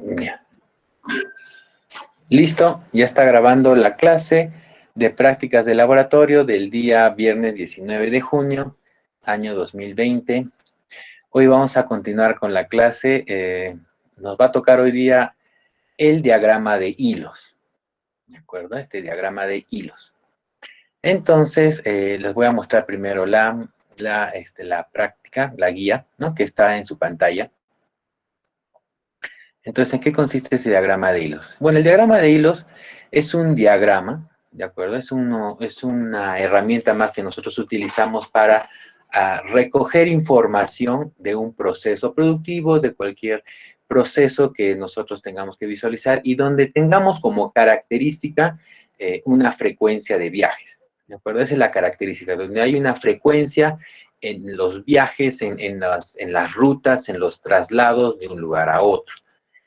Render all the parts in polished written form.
Ya. Listo, ya está grabando la clase de prácticas de laboratorio del día viernes 19 de junio, año 2020. Hoy vamos a continuar con la clase. Nos va a tocar hoy día el diagrama de hilos. ¿De acuerdo? Este diagrama de hilos. Entonces, les voy a mostrar primero la práctica, la guía, ¿no? Que está en su pantalla. Entonces, ¿en qué consiste ese diagrama de hilos? Bueno, el diagrama de hilos es un diagrama, ¿de acuerdo? Es una herramienta más que nosotros utilizamos para recoger información de un proceso productivo, de cualquier proceso que nosotros tengamos que visualizar y donde tengamos como característica una frecuencia de viajes, ¿de acuerdo? Esa es la característica, donde hay una frecuencia en los viajes, en las rutas, en los traslados de un lugar a otro.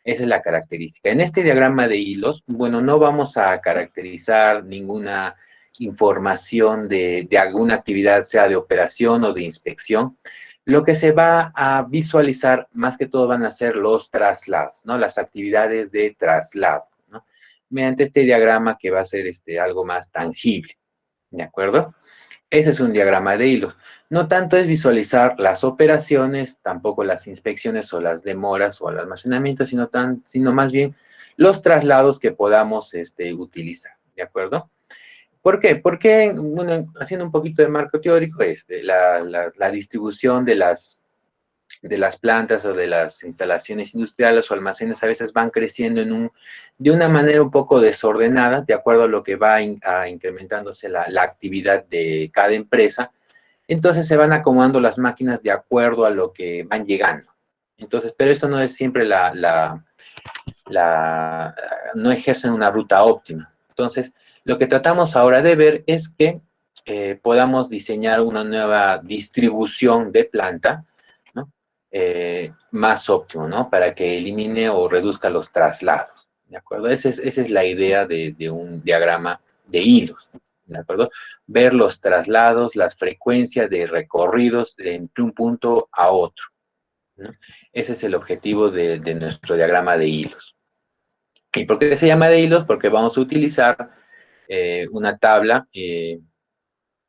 Esa es la característica. En este diagrama de hilos, bueno, no vamos a caracterizar ninguna información de alguna actividad, sea de operación o de inspección. Lo que se va a visualizar, más que todo, van a ser los traslados, ¿no? Las actividades de traslado, ¿no? Mediante este diagrama que va a ser algo más tangible, ¿de acuerdo? Ese es un diagrama de hilos. No tanto es visualizar las operaciones, tampoco las inspecciones o las demoras o el almacenamiento, sino más bien los traslados que podamos utilizar, ¿de acuerdo? ¿Por qué? Porque, bueno, haciendo un poquito de marco teórico, la distribución de las plantas o de las instalaciones industriales o almacenes a veces van creciendo de una manera un poco desordenada, de acuerdo a lo que va incrementándose la actividad de cada empresa. Entonces se van acomodando las máquinas de acuerdo a lo que van llegando. Entonces, pero eso no es siempre no ejercen una ruta óptima. Entonces, lo que tratamos ahora de ver es que podamos diseñar una nueva distribución de planta, ¿no? Más óptimo, ¿no? Para que elimine o reduzca los traslados, ¿de acuerdo? Esa es la idea de un diagrama de hilos, ¿de acuerdo? Ver los traslados, las frecuencias de recorridos entre un punto a otro, ¿no? Ese es el objetivo de nuestro diagrama de hilos. ¿Y por qué se llama de hilos? Porque vamos a utilizar una tabla y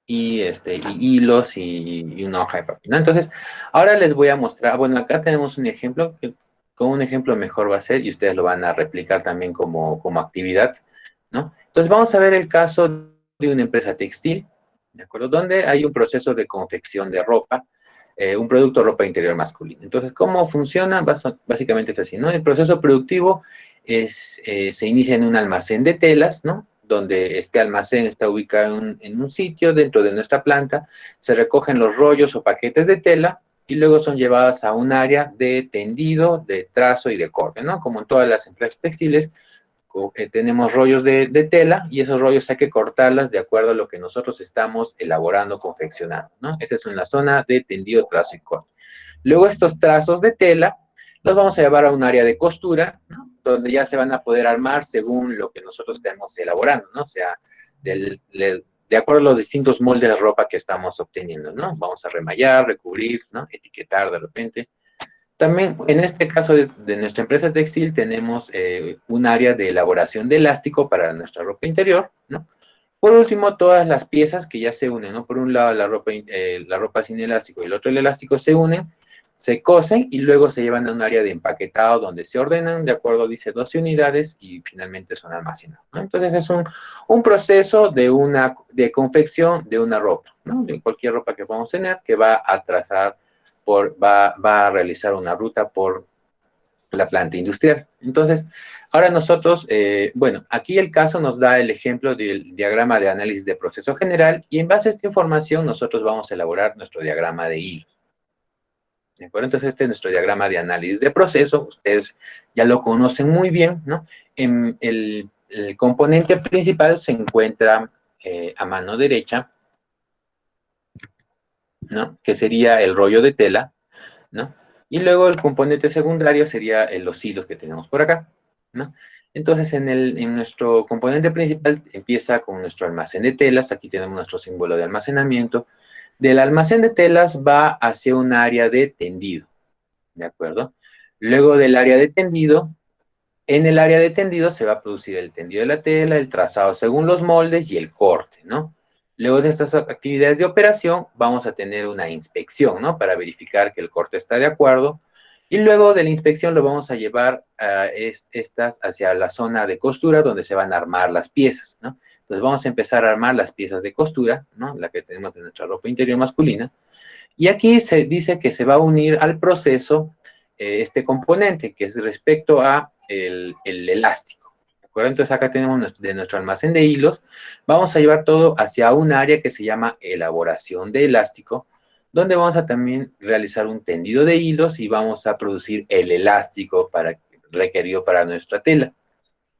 hilos y una hoja de papel, ¿no? Entonces, ahora les voy a mostrar, bueno, acá tenemos un ejemplo, que con un ejemplo mejor va a ser, y ustedes lo van a replicar también como actividad, ¿no? Entonces, vamos a ver el caso de una empresa textil, ¿de acuerdo? Donde hay un proceso de confección de ropa, un producto ropa interior masculina. Entonces, ¿cómo funciona? Básicamente es así, ¿no? El proceso productivo se inicia en un almacén de telas, ¿no? Donde este almacén está ubicado en un sitio dentro de nuestra planta, se recogen los rollos o paquetes de tela y luego son llevadas a un área de tendido, de trazo y de corte, ¿no? Como en todas las empresas textiles, tenemos rollos de tela y esos rollos hay que cortarlas de acuerdo a lo que nosotros estamos elaborando, confeccionando, ¿no? Esa es una zona de tendido, trazo y corte. Luego estos trazos de tela los vamos a llevar a un área de costura, ¿no? Donde ya se van a poder armar según lo que nosotros estemos elaborando, ¿no? O sea, de acuerdo a los distintos moldes de ropa que estamos obteniendo, ¿no? Vamos a remallar, recubrir, ¿no? Etiquetar de repente. También, en este caso de nuestra empresa textil, tenemos un área de elaboración de elástico para nuestra ropa interior, ¿no? Por último, todas las piezas que ya se unen, ¿no? Por un lado la ropa sin elástico y el otro el elástico se unen, se cosen y luego se llevan a un área de empaquetado donde se ordenan, de acuerdo, dice 12 unidades y finalmente son almacenadas, ¿no? Entonces es un proceso de confección de una ropa, ¿no? De cualquier ropa que podamos tener que va a trazar va a realizar una ruta por la planta industrial. Entonces, ahora nosotros, bueno, aquí el caso nos da el ejemplo del diagrama de análisis de proceso general y en base a esta información nosotros vamos a elaborar nuestro diagrama de hilos. ¿De acuerdo? Entonces, este es nuestro diagrama de análisis de proceso. Ustedes ya lo conocen muy bien, ¿no? El componente principal se encuentra a mano derecha, ¿no? Que sería el rollo de tela, ¿no? Y luego el componente secundario sería los hilos que tenemos por acá, ¿no? Entonces, en nuestro componente principal empieza con nuestro almacén de telas. Aquí tenemos nuestro símbolo de almacenamiento. Del almacén de telas va hacia un área de tendido, ¿de acuerdo? Luego del área de tendido En el área de tendido se va a producir el tendido de la tela, el trazado según los moldes y el corte, ¿no? Luego de estas actividades de operación, vamos a tener una inspección, ¿no? Para verificar que el corte está de acuerdo. Y luego de la inspección lo vamos a llevar a estas hacia la zona de costura donde se van a armar las piezas, ¿no? Entonces vamos a empezar a armar las piezas de costura, ¿no? La que tenemos en nuestra ropa interior masculina. Y aquí se dice que se va a unir al proceso este componente, que es respecto a el elástico. ¿De acuerdo? Entonces acá tenemos de nuestro almacén de hilos, vamos a llevar todo hacia un área que se llama elaboración de elástico, donde vamos a también realizar un tendido de hilos y vamos a producir el elástico requerido para nuestra tela,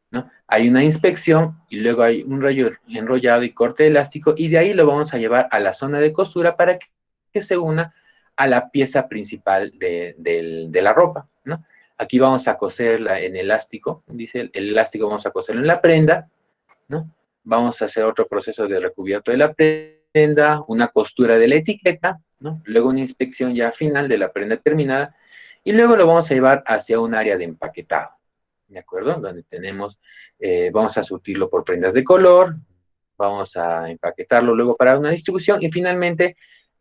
¿no? Hay una inspección y luego hay un enrollado y corte de elástico y de ahí lo vamos a llevar a la zona de costura para que se una a la pieza principal de la ropa, ¿no? Aquí vamos a coserla en elástico, dice el elástico vamos a coserlo en la prenda, ¿no? Vamos a hacer otro proceso de recubierto de la prenda, una costura de la etiqueta, ¿no? Luego una inspección ya final de la prenda terminada y luego lo vamos a llevar hacia un área de empaquetado, ¿de acuerdo? Donde tenemos, vamos a surtirlo por prendas de color, vamos a empaquetarlo luego para una distribución y finalmente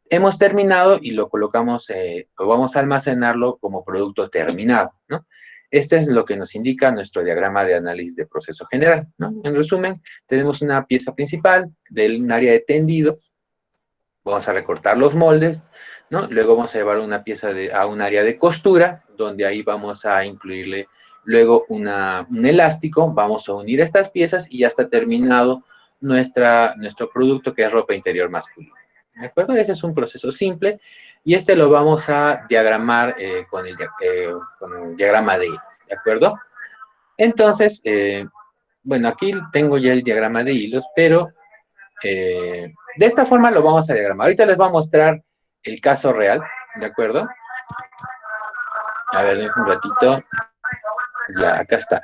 hemos terminado y lo colocamos, o vamos a almacenarlo como producto terminado, ¿no? Este es lo que nos indica nuestro diagrama de análisis de proceso general, ¿no? En resumen, tenemos una pieza principal del área de tendido, vamos a recortar los moldes, ¿no? Luego vamos a llevar una pieza a un área de costura, donde ahí vamos a incluirle luego un elástico, vamos a unir estas piezas y ya está terminado nuestro producto que es ropa interior masculina. ¿De acuerdo? Ese es un proceso simple y este lo vamos a diagramar con el diagrama de hilo, ¿de acuerdo? Entonces, bueno, aquí tengo ya el diagrama de hilos, pero de esta forma lo vamos a diagramar. Ahorita les voy a mostrar el caso real, ¿de acuerdo? A ver, un ratito. Ya, acá está.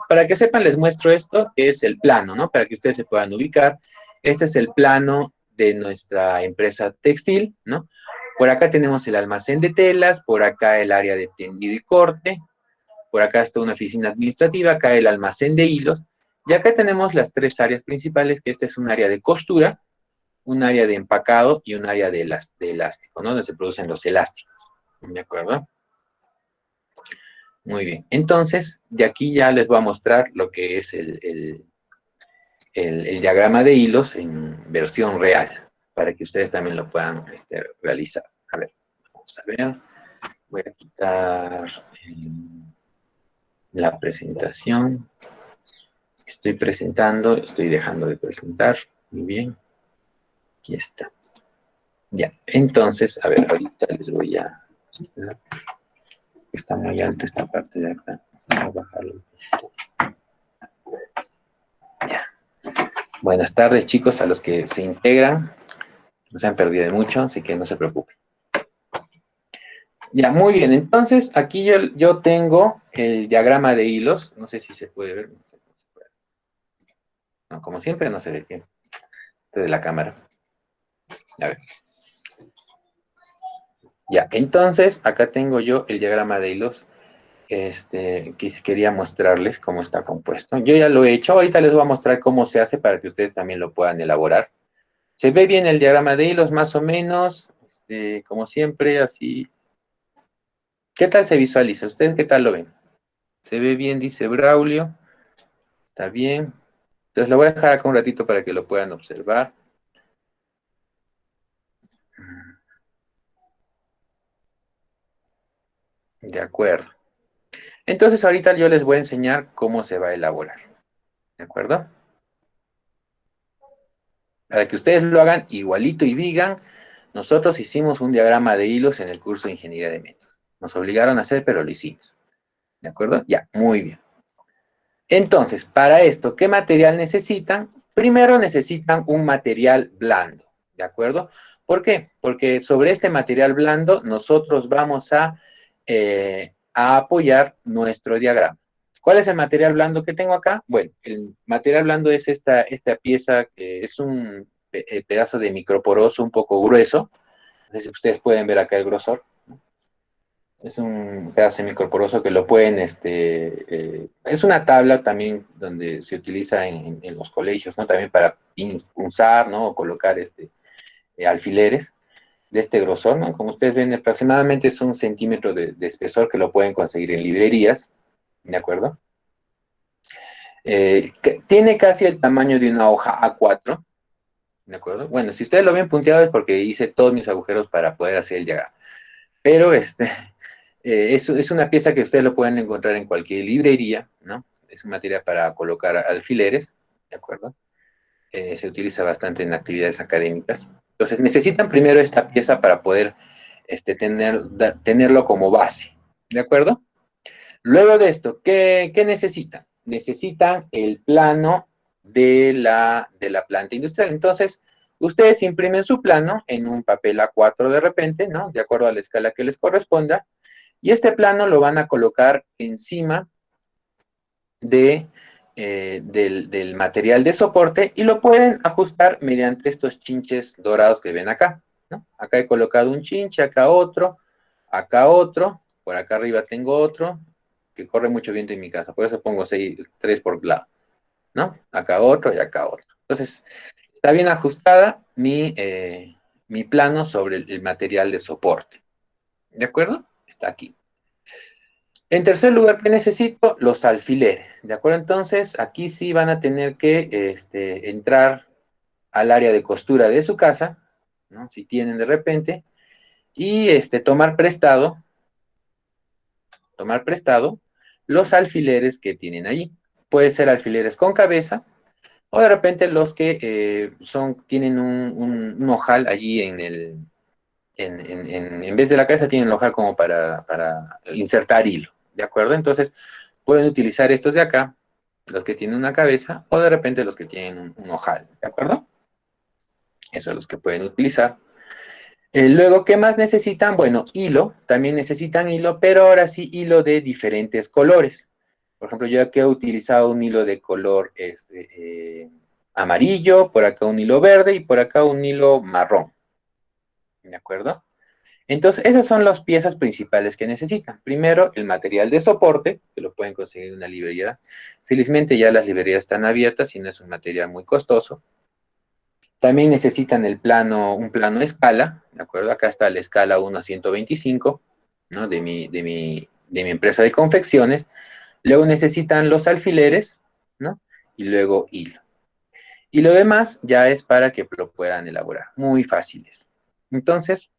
Para que sepan, les muestro esto, que es el plano, ¿no? Para que ustedes se puedan ubicar. Este es el plano de nuestra empresa textil, ¿no? Por acá tenemos el almacén de telas, por acá el área de tendido y corte, por acá está una oficina administrativa, acá el almacén de hilos, y acá tenemos las tres áreas principales, que este es un área de costura, un área de empacado y un área de elástico, ¿no? Donde se producen los elásticos, ¿de acuerdo? Muy bien. Entonces, de aquí ya les voy a mostrar lo que es el diagrama de hilos en versión real, para que ustedes también lo puedan realizar. A ver, vamos a ver. Voy a quitar la presentación. Estoy presentando, estoy dejando de presentar. Muy bien. Aquí está. Ya, entonces, a ver, ahorita les voy a... Está muy alta esta parte de acá. Vamos a bajarlo. Ya. Buenas tardes, chicos, a los que se integran. No se han perdido de mucho, así que no se preocupen. Ya, muy bien. Entonces, aquí yo tengo el diagrama de hilos. No sé si se puede ver. No sé cómo se puede. No, como siempre, no se ve bien. Desde la cámara. A ver. Ya, entonces, acá tengo yo el diagrama de hilos. Que quería mostrarles cómo está compuesto. Yo ya lo he hecho. Ahorita les voy a mostrar cómo se hace para que ustedes también lo puedan elaborar. Se ve bien el diagrama de hilos, más o menos. Como siempre, así. ¿Qué tal se visualiza? ¿Ustedes qué tal lo ven? Se ve bien, dice Braulio. Está bien. Entonces lo voy a dejar acá un ratito para que lo puedan observar. De acuerdo. Entonces ahorita yo les voy a enseñar cómo se va a elaborar. ¿De acuerdo? Para que ustedes lo hagan igualito y digan, nosotros hicimos un diagrama de hilos en el curso de Ingeniería de Métodos. Nos obligaron a hacer, pero lo hicimos. ¿De acuerdo? Ya, muy bien. Entonces, para esto, ¿qué material necesitan? Primero necesitan un material blando, ¿de acuerdo? ¿Por qué? Porque sobre este material blando nosotros vamos a apoyar nuestro diagrama. ¿Cuál es el material blando que tengo acá? Bueno, el material blando es esta pieza que es un pedazo de microporoso un poco grueso. No sé si ustedes pueden ver acá el grosor. Es un pedazo semicorporoso que lo pueden, es una tabla también donde se utiliza en los colegios, ¿no? También para punzar, ¿no? O colocar alfileres de este grosor, ¿no? Como ustedes ven, aproximadamente es 1 centímetro de espesor que lo pueden conseguir en librerías, ¿de acuerdo? Tiene casi el tamaño de una hoja A4, ¿de acuerdo? Bueno, si ustedes lo ven punteado es porque hice todos mis agujeros para poder hacer el diagrama. Pero es una pieza que ustedes lo pueden encontrar en cualquier librería, ¿no? Es un material para colocar alfileres, ¿de acuerdo? Se utiliza bastante en actividades académicas. Entonces, necesitan primero esta pieza para poder tenerlo como base, ¿de acuerdo? Luego de esto, ¿qué necesitan? Necesitan el plano de la planta industrial. Entonces, ustedes imprimen su plano en un papel A4 de repente, ¿no? De acuerdo a la escala que les corresponda, y este plano lo van a colocar encima del material de soporte y lo pueden ajustar mediante estos chinches dorados que ven acá, ¿no? Acá he colocado un chinche, acá otro, por acá arriba tengo otro, que corre mucho viento en mi casa, por eso pongo 3 por lado, ¿no? Acá otro y acá otro. Entonces, está bien ajustada mi plano sobre el material de soporte, ¿de acuerdo? Está aquí. En tercer lugar, ¿qué necesito? Los alfileres, ¿de acuerdo? Entonces, aquí sí van a tener que entrar al área de costura de su casa, ¿no? Si tienen de repente, y tomar prestado los alfileres que tienen allí. Puede ser alfileres con cabeza, o de repente los que tienen un ojal allí en vez de la cabeza tienen el ojal como para insertar hilo, ¿de acuerdo? Entonces, pueden utilizar estos de acá, los que tienen una cabeza, o de repente los que tienen un ojal, ¿de acuerdo? Esos son los que pueden utilizar. Luego, ¿qué más necesitan? Bueno, hilo, también necesitan hilo, pero ahora sí hilo de diferentes colores. Por ejemplo, yo aquí he utilizado un hilo de color amarillo, por acá un hilo verde y por acá un hilo marrón, ¿de acuerdo? Entonces, esas son las piezas principales que necesitan. Primero, el material de soporte, que lo pueden conseguir en una librería. Felizmente ya las librerías están abiertas y no es un material muy costoso. También necesitan un plano escala, ¿de acuerdo? Acá está la escala 1:125, ¿no? De mi empresa de confecciones. Luego necesitan los alfileres, ¿no? Y luego hilo. Y lo demás ya es para que lo puedan elaborar. Muy fáciles. Entonces,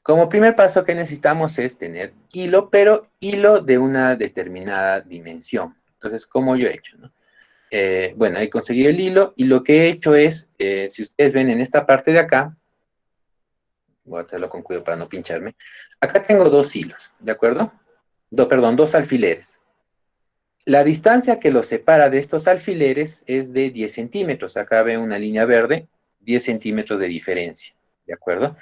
como primer paso que necesitamos es tener hilo, pero hilo de una determinada dimensión. Entonces, ¿cómo yo he hecho? ¿No? Bueno, he conseguido el hilo y lo que he hecho es, si ustedes ven en esta parte de acá, voy a hacerlo con cuidado para no pincharme, acá tengo 2 hilos, ¿de acuerdo? Perdón, 2 alfileres. La distancia que los separa de estos alfileres es de 10 centímetros. Acá ven una línea verde, 10 centímetros de diferencia, ¿de acuerdo?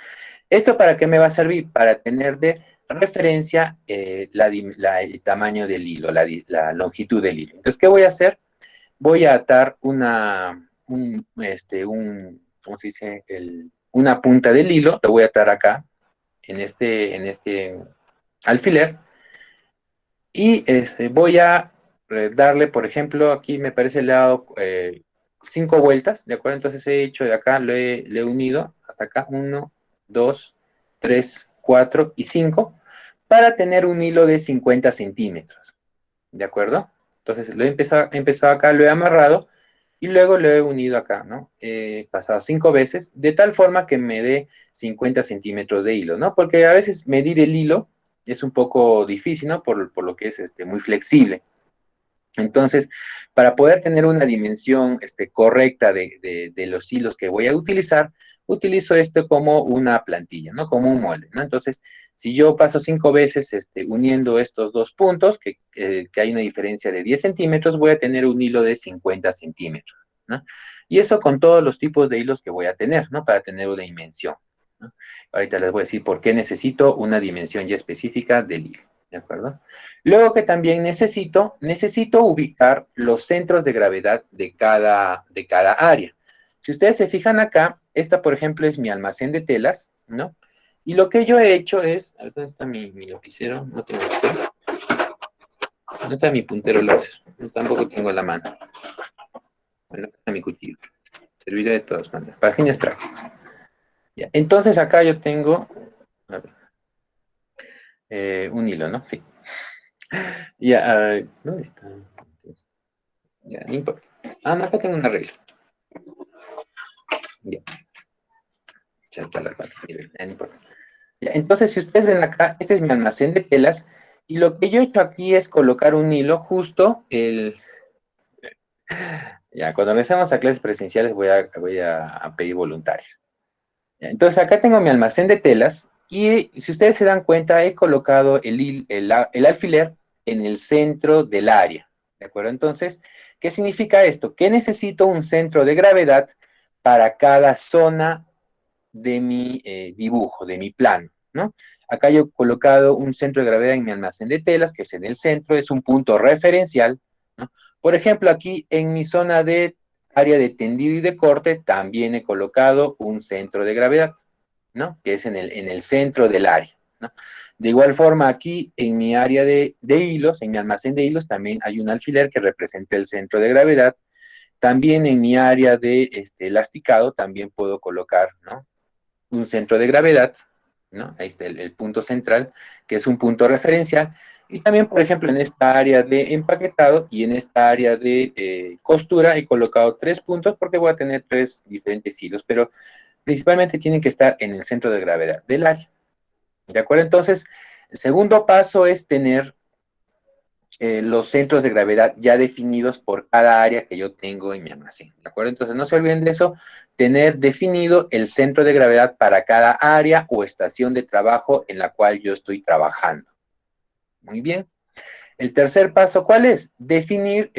¿Esto para qué me va a servir? Para tener de referencia el tamaño del hilo, la longitud del hilo. Entonces, ¿qué voy a hacer? Voy a atar ¿cómo se dice? Una punta del hilo, lo voy a atar acá, en este alfiler, y voy a darle, por ejemplo, aquí me parece le he dado 5 vueltas, ¿de acuerdo? Entonces he hecho de acá, le he unido hasta acá, 1, 2, 3, 4 y 5, para tener un hilo de 50 centímetros, ¿de acuerdo? Entonces lo he empezado acá, lo he amarrado, y luego lo he unido acá, ¿no? He pasado 5 veces, de tal forma que me dé 50 centímetros de hilo, ¿no? Porque a veces medir el hilo es un poco difícil, ¿no? Por lo que es muy flexible. Entonces, para poder tener una dimensión correcta de los hilos que voy a utilizar, utilizo esto como una plantilla, ¿no? Como un molde, ¿no? Entonces, si yo paso 5 veces uniendo estos dos puntos, que hay una diferencia de 10 centímetros, voy a tener un hilo de 50 centímetros, ¿no? Y eso con todos los tipos de hilos que voy a tener, ¿no? Para tener una dimensión, ¿no? Ahorita les voy a decir por qué necesito una dimensión ya específica del hilo, ¿de acuerdo? Luego que también necesito ubicar los centros de gravedad de cada área. Si ustedes se fijan acá, esta, por ejemplo, es mi almacén de telas, ¿no? Y lo que yo he hecho es, a ver, ¿dónde está mi lapicero? No tengo lapicero. ¿Dónde está mi puntero láser? Tampoco tengo la mano. Bueno, acá está mi cuchillo. Servirá de todas maneras. Para fines prácticos. Ya. Entonces acá yo tengo, a ver, un hilo, ¿no? Sí. Ya, ¿dónde está? Ya, no importa. Ah, no, acá tengo una regla. Ya, ya está la parte, no importa. Ya, entonces, si ustedes ven acá, este es mi almacén de telas, y lo que yo he hecho aquí es colocar un hilo justo el... Ya, cuando regresemos a clases presenciales voy a pedir voluntarios. Ya, entonces, acá tengo mi almacén de telas, y si ustedes se dan cuenta, he colocado el alfiler en el centro del área. ¿De acuerdo? Entonces, ¿qué significa esto? Que necesito un centro de gravedad para cada zona de mi dibujo, de mi plano, ¿no? Acá yo he colocado un centro de gravedad en mi almacén de telas, que es en el centro, es un punto referencial, ¿no? Por ejemplo, aquí en mi zona de área de tendido y de corte, también he colocado un centro de gravedad, ¿no? Que es en el centro del área, ¿no? De igual forma, aquí en mi área de hilos, en mi almacén de hilos, también hay un alfiler que representa el centro de gravedad. También en mi área de elasticado, también puedo colocar, ¿no? Un centro de gravedad, ¿no? Ahí está el punto central, que es un punto referencial. Y también, por ejemplo, en esta área de empaquetado y en esta área de costura he colocado 3 puntos porque voy a tener 3 diferentes hilos, pero principalmente tienen que estar en el centro de gravedad del área. ¿De acuerdo? Entonces, el segundo paso es tener los centros de gravedad ya definidos por cada área que yo tengo en mi almacén. ¿De acuerdo? Entonces, no se olviden de eso, tener definido el centro de gravedad para cada área o estación de trabajo en la cual yo estoy trabajando. Muy bien. El tercer paso, ¿cuál es? Definir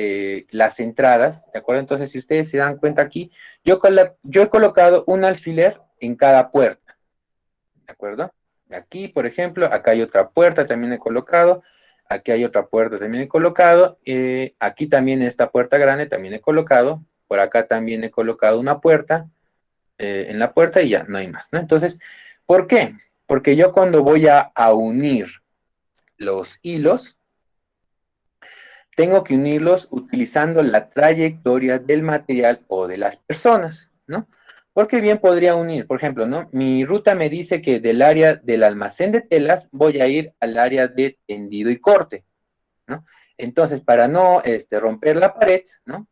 las entradas, ¿de acuerdo? Entonces, si ustedes se dan cuenta aquí, yo he colocado un alfiler en cada puerta, ¿de acuerdo? Aquí, por ejemplo, acá hay otra puerta, también he colocado. Aquí hay otra puerta, también he colocado. Aquí también esta puerta grande, también he colocado. Por acá también he colocado una puerta en la puerta y ya, no hay más, ¿no? Entonces, ¿por qué? Porque yo cuando voy a unir los hilos, tengo que unirlos utilizando la trayectoria del material o de las personas, ¿no? Porque bien podría unir, por ejemplo, ¿no? Mi ruta me dice que del área del almacén de telas voy a ir al área de tendido y corte, ¿no? Entonces, para no romper la pared, ¿no?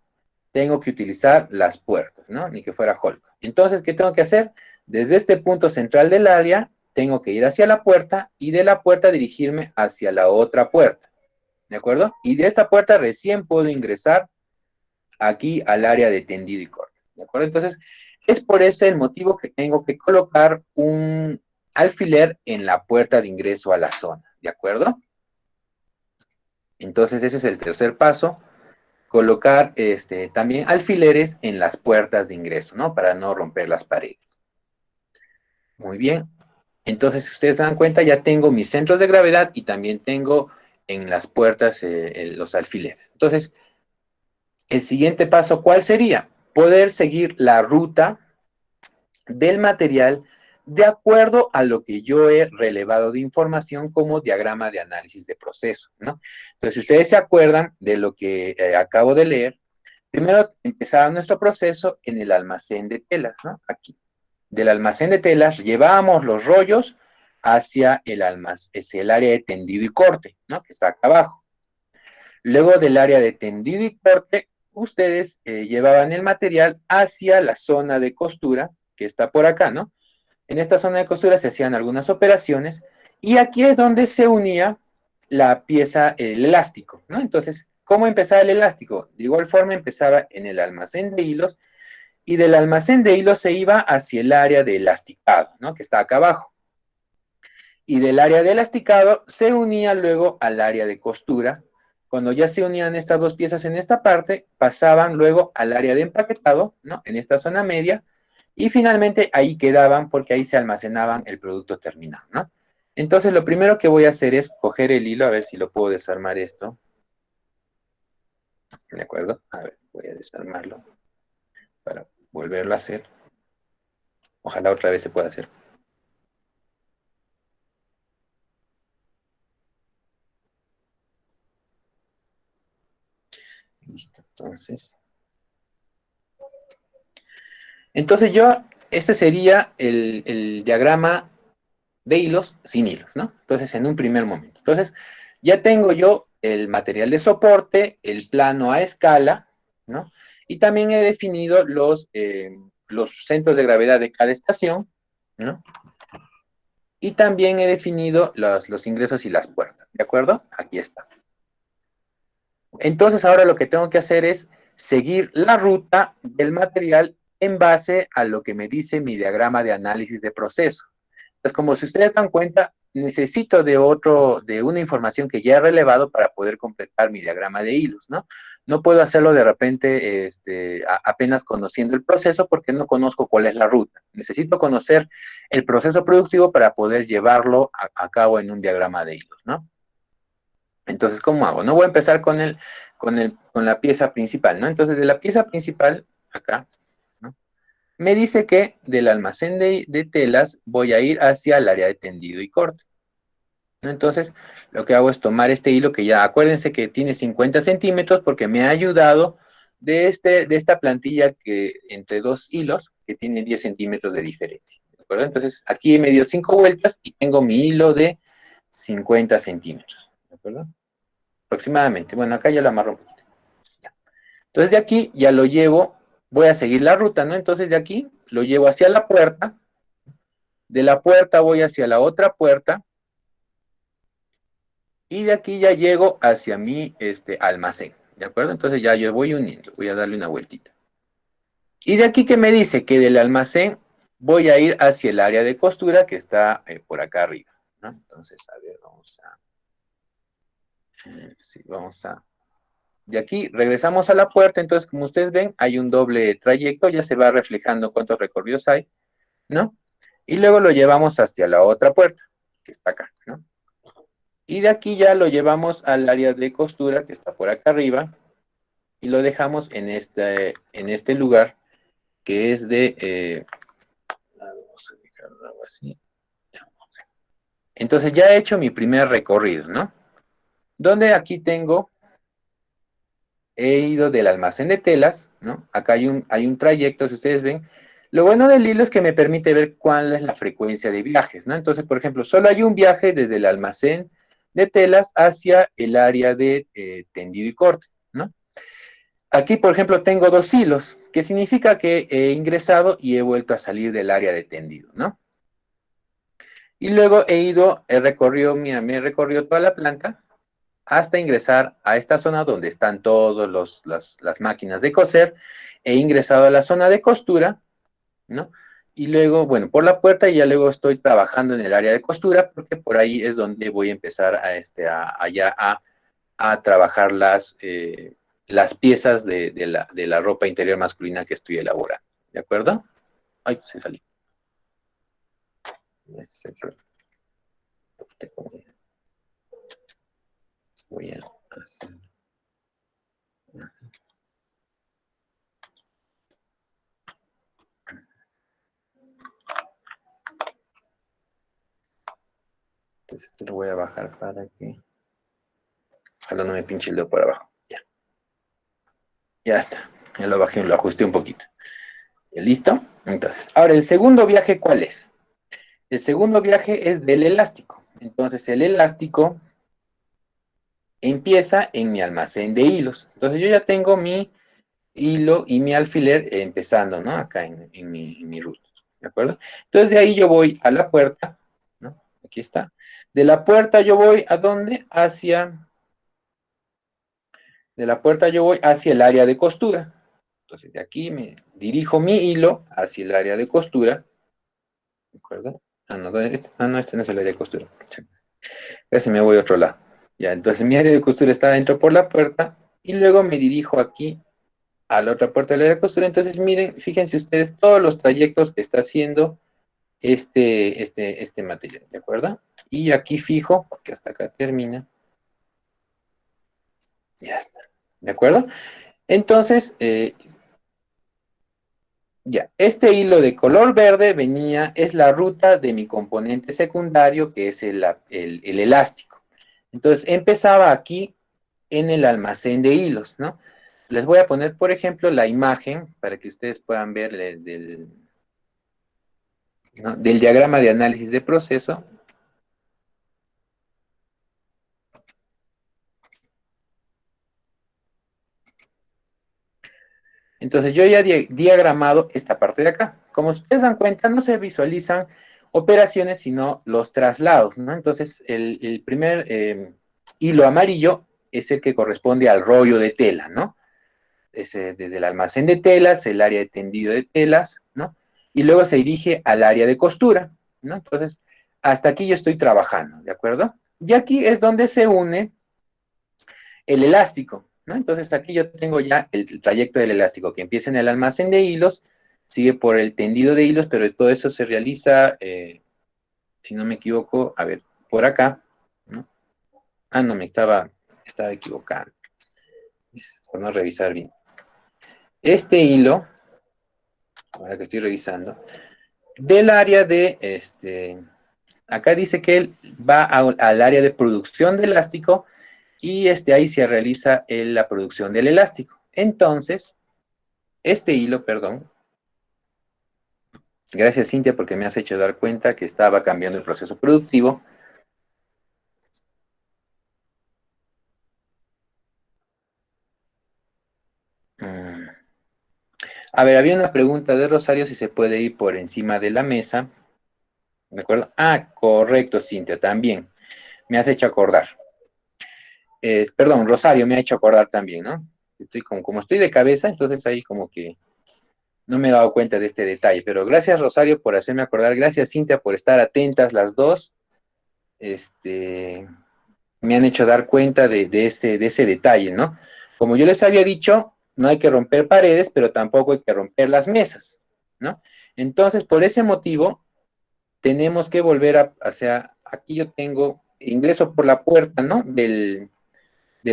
Tengo que utilizar las puertas, ¿no? Ni que fuera Hulk. Entonces, ¿qué tengo que hacer? Desde este punto central del área, tengo que ir hacia la puerta y de la puerta dirigirme hacia la otra puerta. ¿De acuerdo? Y de esta puerta recién puedo ingresar aquí al área de tendido y corte. ¿De acuerdo? Entonces, es por ese el motivo que tengo que colocar un alfiler en la puerta de ingreso a la zona. ¿De acuerdo? Entonces, ese es el tercer paso. Colocar también alfileres en las puertas de ingreso, ¿no? Para no romper las paredes. Muy bien. Entonces, si ustedes se dan cuenta, ya tengo mis centros de gravedad y también tengo en las puertas los alfileres. Entonces, el siguiente paso, ¿cuál sería? Poder seguir la ruta del material de acuerdo a lo que yo he relevado de información como diagrama de análisis de proceso, ¿no? Entonces, si ustedes se acuerdan de lo que acabo de leer, primero empezaba nuestro proceso en el almacén de telas, ¿no? Aquí. Del almacén de telas llevábamos los rollos hacia el área de tendido y corte, ¿no? Que está acá abajo. Luego del área de tendido y corte, ustedes llevaban el material hacia la zona de costura, que está por acá, ¿no? En esta zona de costura se hacían algunas operaciones y aquí es donde se unía la pieza, el elástico, ¿no? Entonces, ¿cómo empezaba el elástico? De igual forma empezaba en el almacén de hilos y del almacén de hilos se iba hacia el área de elasticado, ¿no? Que está acá abajo. Y del área de elasticado se unía luego al área de costura. Cuando ya se unían estas dos piezas en esta parte, pasaban luego al área de empaquetado, ¿no? En esta zona media, y finalmente ahí quedaban porque ahí se almacenaban el producto terminado, ¿no? Entonces lo primero que voy a hacer es coger el hilo, a ver si lo puedo desarmar esto. ¿De acuerdo? A ver, voy a desarmarlo para volverlo a hacer. Ojalá otra vez se pueda hacer. Listo, entonces este sería el diagrama de hilos sin hilos, ¿no? Entonces, en un primer momento. Entonces, ya tengo yo el material de soporte, el plano a escala, ¿no? Y también he definido los centros de gravedad de cada estación, ¿no? Y también he definido los ingresos y las puertas, ¿de acuerdo? Aquí está. Entonces, ahora lo que tengo que hacer es seguir la ruta del material en base a lo que me dice mi diagrama de análisis de proceso. Entonces, como si ustedes dan cuenta, necesito de una información que ya he relevado para poder completar mi diagrama de hilos, ¿no? No puedo hacerlo de repente apenas conociendo el proceso porque no conozco cuál es la ruta. Necesito conocer el proceso productivo para poder llevarlo a cabo en un diagrama de hilos, ¿no? Entonces, ¿cómo hago? No voy a empezar con la pieza principal, ¿no? Entonces, de la pieza principal, acá, ¿no? Me dice que del almacén de telas voy a ir hacia el área de tendido y corte, ¿no? Entonces, lo que hago es tomar este hilo que ya, acuérdense que tiene 50 centímetros porque me ha ayudado de esta plantilla que entre dos hilos que tiene 10 centímetros de diferencia, ¿de acuerdo? Entonces, aquí me dio 5 vueltas y tengo mi hilo de 50 centímetros, ¿de acuerdo? Aproximadamente. Bueno, acá ya lo amarro un poquito. Entonces, de aquí ya lo llevo, voy a seguir la ruta, ¿no? Entonces, de aquí lo llevo hacia la puerta, de la puerta voy hacia la otra puerta, y de aquí ya llego hacia mi almacén, ¿de acuerdo? Entonces ya yo voy uniendo, voy a darle una vueltita. Y de aquí que me dice que del almacén voy a ir hacia el área de costura que está por acá arriba, ¿no? Entonces, a ver, sí, de aquí regresamos a la puerta, entonces como ustedes ven, hay un doble trayecto, ya se va reflejando cuántos recorridos hay, ¿no? Y luego lo llevamos hacia la otra puerta, que está acá, ¿no? Y de aquí ya lo llevamos al área de costura, que está por acá arriba, y lo dejamos en este lugar, que es vamos a dejarlo algo así. Entonces ya he hecho mi primer recorrido, ¿no? Donde aquí he ido del almacén de telas, ¿no? Acá hay un trayecto, si ustedes ven. Lo bueno del hilo es que me permite ver cuál es la frecuencia de viajes, ¿no? Entonces, por ejemplo, solo hay un viaje desde el almacén de telas hacia el área de tendido y corte, ¿no? Aquí, por ejemplo, tengo dos hilos, que significa que he ingresado y he vuelto a salir del área de tendido, ¿no? Y luego he recorrido, mira, me he recorrido toda la planta hasta ingresar a esta zona donde están todas las máquinas de coser. He ingresado a la zona de costura, ¿no? Y luego, bueno, por la puerta y ya luego estoy trabajando en el área de costura porque por ahí es donde voy a empezar a trabajar las piezas de la ropa interior masculina que estoy elaborando. ¿De acuerdo? Ay, se salió. Voy a hacer. Entonces te lo voy a bajar para que. Ojalá no me pinche el dedo por abajo. Ya. Ya está. Ya lo bajé, lo ajusté un poquito. ¿Listo? Entonces, ahora el segundo viaje, ¿cuál es? El segundo viaje es del elástico. Entonces, el elástico empieza en mi almacén de hilos. Entonces, yo ya tengo mi hilo y mi alfiler empezando, ¿no? Acá en mi ruta, ¿de acuerdo? Entonces, de ahí yo voy a la puerta, ¿no? Aquí está. De la puerta yo voy ¿a dónde? De la puerta yo voy hacia el área de costura. Entonces, de aquí me dirijo mi hilo hacia el área de costura, ¿de acuerdo? No, este no es el área de costura. Casi me voy a otro lado. Ya, entonces mi área de costura está dentro por la puerta y luego me dirijo aquí a la otra puerta del área de costura. Entonces, miren, fíjense ustedes todos los trayectos que está haciendo este material, ¿de acuerdo? Y aquí fijo, porque hasta acá termina. Ya está, ¿de acuerdo? Entonces, ya, este hilo de color verde es la ruta de mi componente secundario, que es el elástico. Entonces, empezaba aquí en el almacén de hilos, ¿no? Les voy a poner, por ejemplo, la imagen para que ustedes puedan ver ¿no? Del diagrama de análisis de proceso. Entonces yo ya he diagramado esta parte de acá. Como ustedes dan cuenta, no se visualizan operaciones, sino los traslados, ¿no? Entonces el primer hilo amarillo es el que corresponde al rollo de tela, ¿no? Desde el almacén de telas, el área de tendido de telas, ¿no? Y luego se dirige al área de costura, ¿no? Entonces, hasta aquí yo estoy trabajando, ¿de acuerdo? Y aquí es donde se une el elástico, ¿no? Entonces aquí yo tengo ya el trayecto del elástico que empieza en el almacén de hilos, sigue por el tendido de hilos, pero todo eso se realiza, si no me equivoco, a ver, por acá, ¿no? Ah, no, estaba equivocando, por no revisar bien. Este hilo, ahora que estoy revisando, del área de, acá dice que él va al área de producción de elástico y ahí se realiza la producción del elástico. Entonces, este hilo, perdón, gracias Cintia porque me has hecho dar cuenta que estaba cambiando el proceso productivo. Mm. A ver, había una pregunta de Rosario si se puede ir por encima de la mesa. ¿De acuerdo? Ah, correcto, Cintia, también. Me has hecho acordar. Perdón, Rosario me ha hecho acordar también, ¿no? Estoy como estoy de cabeza, entonces ahí como que no me he dado cuenta de este detalle. Pero gracias, Rosario, por hacerme acordar. Gracias, Cintia, por estar atentas las dos. Este, me han hecho dar cuenta de ese detalle, ¿no? Como yo les había dicho, no hay que romper paredes, pero tampoco hay que romper las mesas, ¿no? Entonces, por ese motivo, tenemos que volver hacia, aquí yo tengo, ingreso por la puerta, ¿no? Del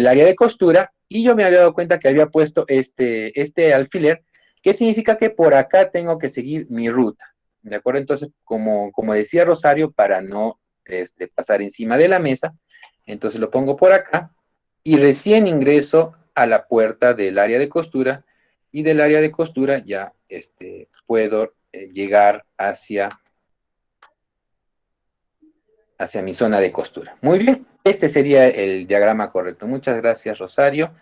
área de costura, y yo me había dado cuenta que había puesto este alfiler, que significa que por acá tengo que seguir mi ruta, ¿de acuerdo? Entonces, como decía Rosario, para no pasar encima de la mesa, entonces lo pongo por acá, y recién ingreso a la puerta del área de costura, y del área de costura ya puedo llegar hacia mi zona de costura. Muy bien, este sería el diagrama correcto. Muchas gracias, Rosario.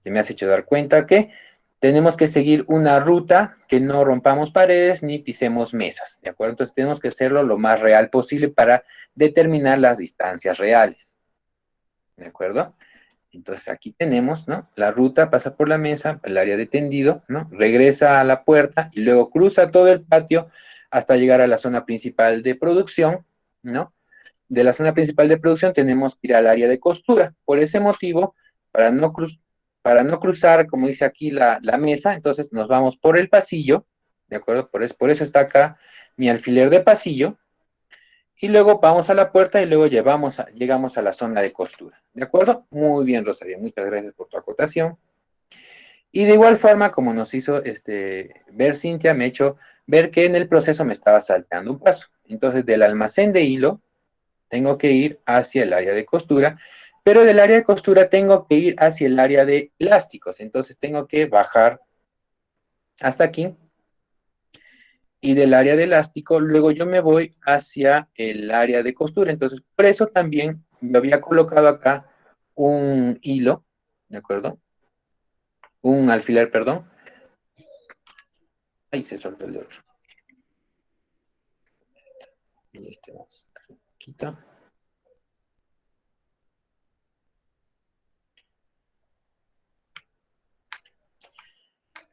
Me has hecho dar cuenta que tenemos que seguir una ruta que no rompamos paredes ni pisemos mesas, ¿de acuerdo? Entonces tenemos que hacerlo lo más real posible para determinar las distancias reales, ¿de acuerdo? Entonces aquí tenemos, ¿no? La ruta pasa por la mesa, el área de tendido, ¿no? Regresa a la puerta y luego cruza todo el patio hasta llegar a la zona principal de producción, ¿no? De la zona principal de producción tenemos que ir al área de costura. Por ese motivo, para no, para no cruzar, como dice aquí, la mesa, entonces nos vamos por el pasillo, ¿de acuerdo? Por eso está acá mi alfiler de pasillo, y luego vamos a la puerta y luego llegamos a la zona de costura, ¿de acuerdo? Muy bien, Rosario, muchas gracias por tu acotación. Y de igual forma, como nos hizo ver Cintia, me ha hecho ver que en el proceso me estaba saltando un paso. Entonces, del almacén de hilo, tengo que ir hacia el área de costura, pero del área de costura tengo que ir hacia el área de elásticos, entonces tengo que bajar hasta aquí, y del área de elástico, luego yo me voy hacia el área de costura, entonces por eso también me había colocado acá un hilo, ¿de acuerdo? Un alfiler, perdón. Ahí se soltó el otro. Y vamos a quitar.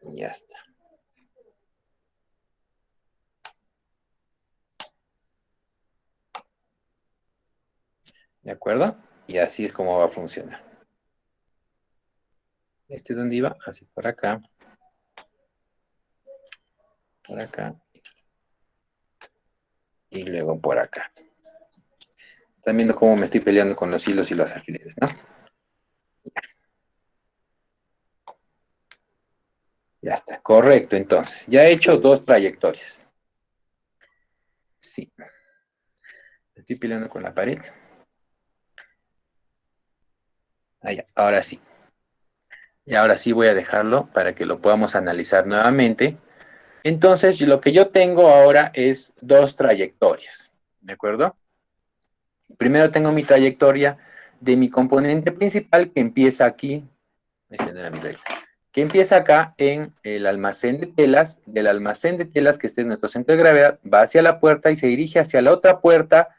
Y ya está. ¿De acuerdo? Y así es como va a funcionar. ¿Dónde iba? Así por acá, y luego por acá. Están viendo cómo me estoy peleando con los hilos y los alfileres, ¿no? Ya está, correcto, entonces. Ya he hecho dos trayectorias. Sí, me estoy peleando con la pared. Ahí, ahora sí. Y ahora sí voy a dejarlo para que lo podamos analizar nuevamente. Entonces, lo que yo tengo ahora es dos trayectorias, ¿de acuerdo? Primero tengo mi trayectoria de mi componente principal que empieza aquí, ese no era mi regla, que empieza acá en el almacén de telas, del almacén de telas que este es nuestro centro de gravedad, va hacia la puerta y se dirige hacia la otra puerta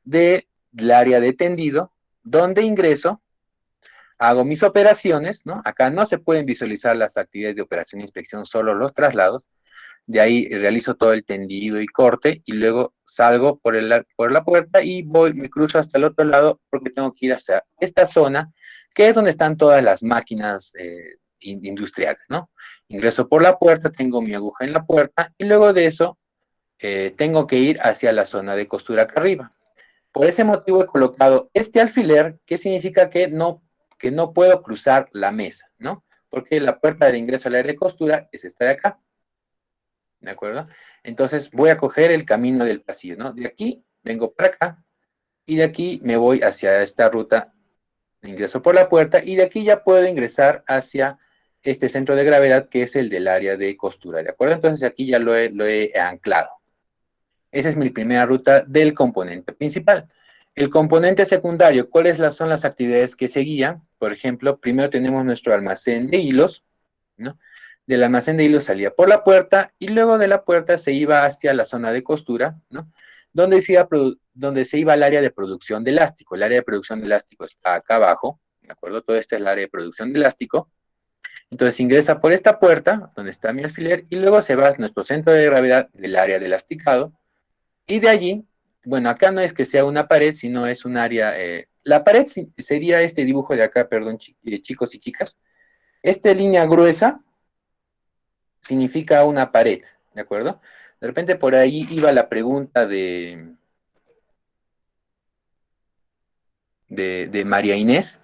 del área de tendido, donde ingreso, hago mis operaciones, ¿no? Acá no se pueden visualizar las actividades de operación e inspección, solo los traslados. De ahí realizo todo el tendido y corte y luego salgo por la puerta y me cruzo hasta el otro lado porque tengo que ir hacia esta zona, que es donde están todas las máquinas industriales, ¿no? Ingreso por la puerta, tengo mi aguja en la puerta y luego de eso tengo que ir hacia la zona de costura acá arriba. Por ese motivo he colocado este alfiler, que significa que no puedo cruzar la mesa, ¿no? Porque la puerta del ingreso al área de costura es esta de acá. ¿De acuerdo? Entonces voy a coger el camino del pasillo, ¿no? De aquí vengo para acá y de aquí me voy hacia esta ruta, ingreso por la puerta y de aquí ya puedo ingresar hacia este centro de gravedad que es el del área de costura, ¿de acuerdo? Entonces aquí ya lo he anclado. Esa es mi primera ruta del componente principal. El componente secundario, ¿cuáles son las actividades que seguían? Por ejemplo, primero tenemos nuestro almacén de hilos, ¿no? Del almacén de hilos salía por la puerta y luego de la puerta se iba hacia la zona de costura, ¿no? Donde se iba al área de producción de elástico. El área de producción de elástico está acá abajo, ¿de acuerdo? Todo este es el área de producción de elástico. Entonces ingresa por esta puerta, donde está mi alfiler, y luego se va a nuestro centro de gravedad del área de elasticado. Y de allí, bueno, acá no es que sea una pared, sino es un área. La pared sería este dibujo de acá, perdón, chicos y chicas. Esta línea gruesa significa una pared, ¿de acuerdo? De repente por ahí iba la pregunta de María Inés.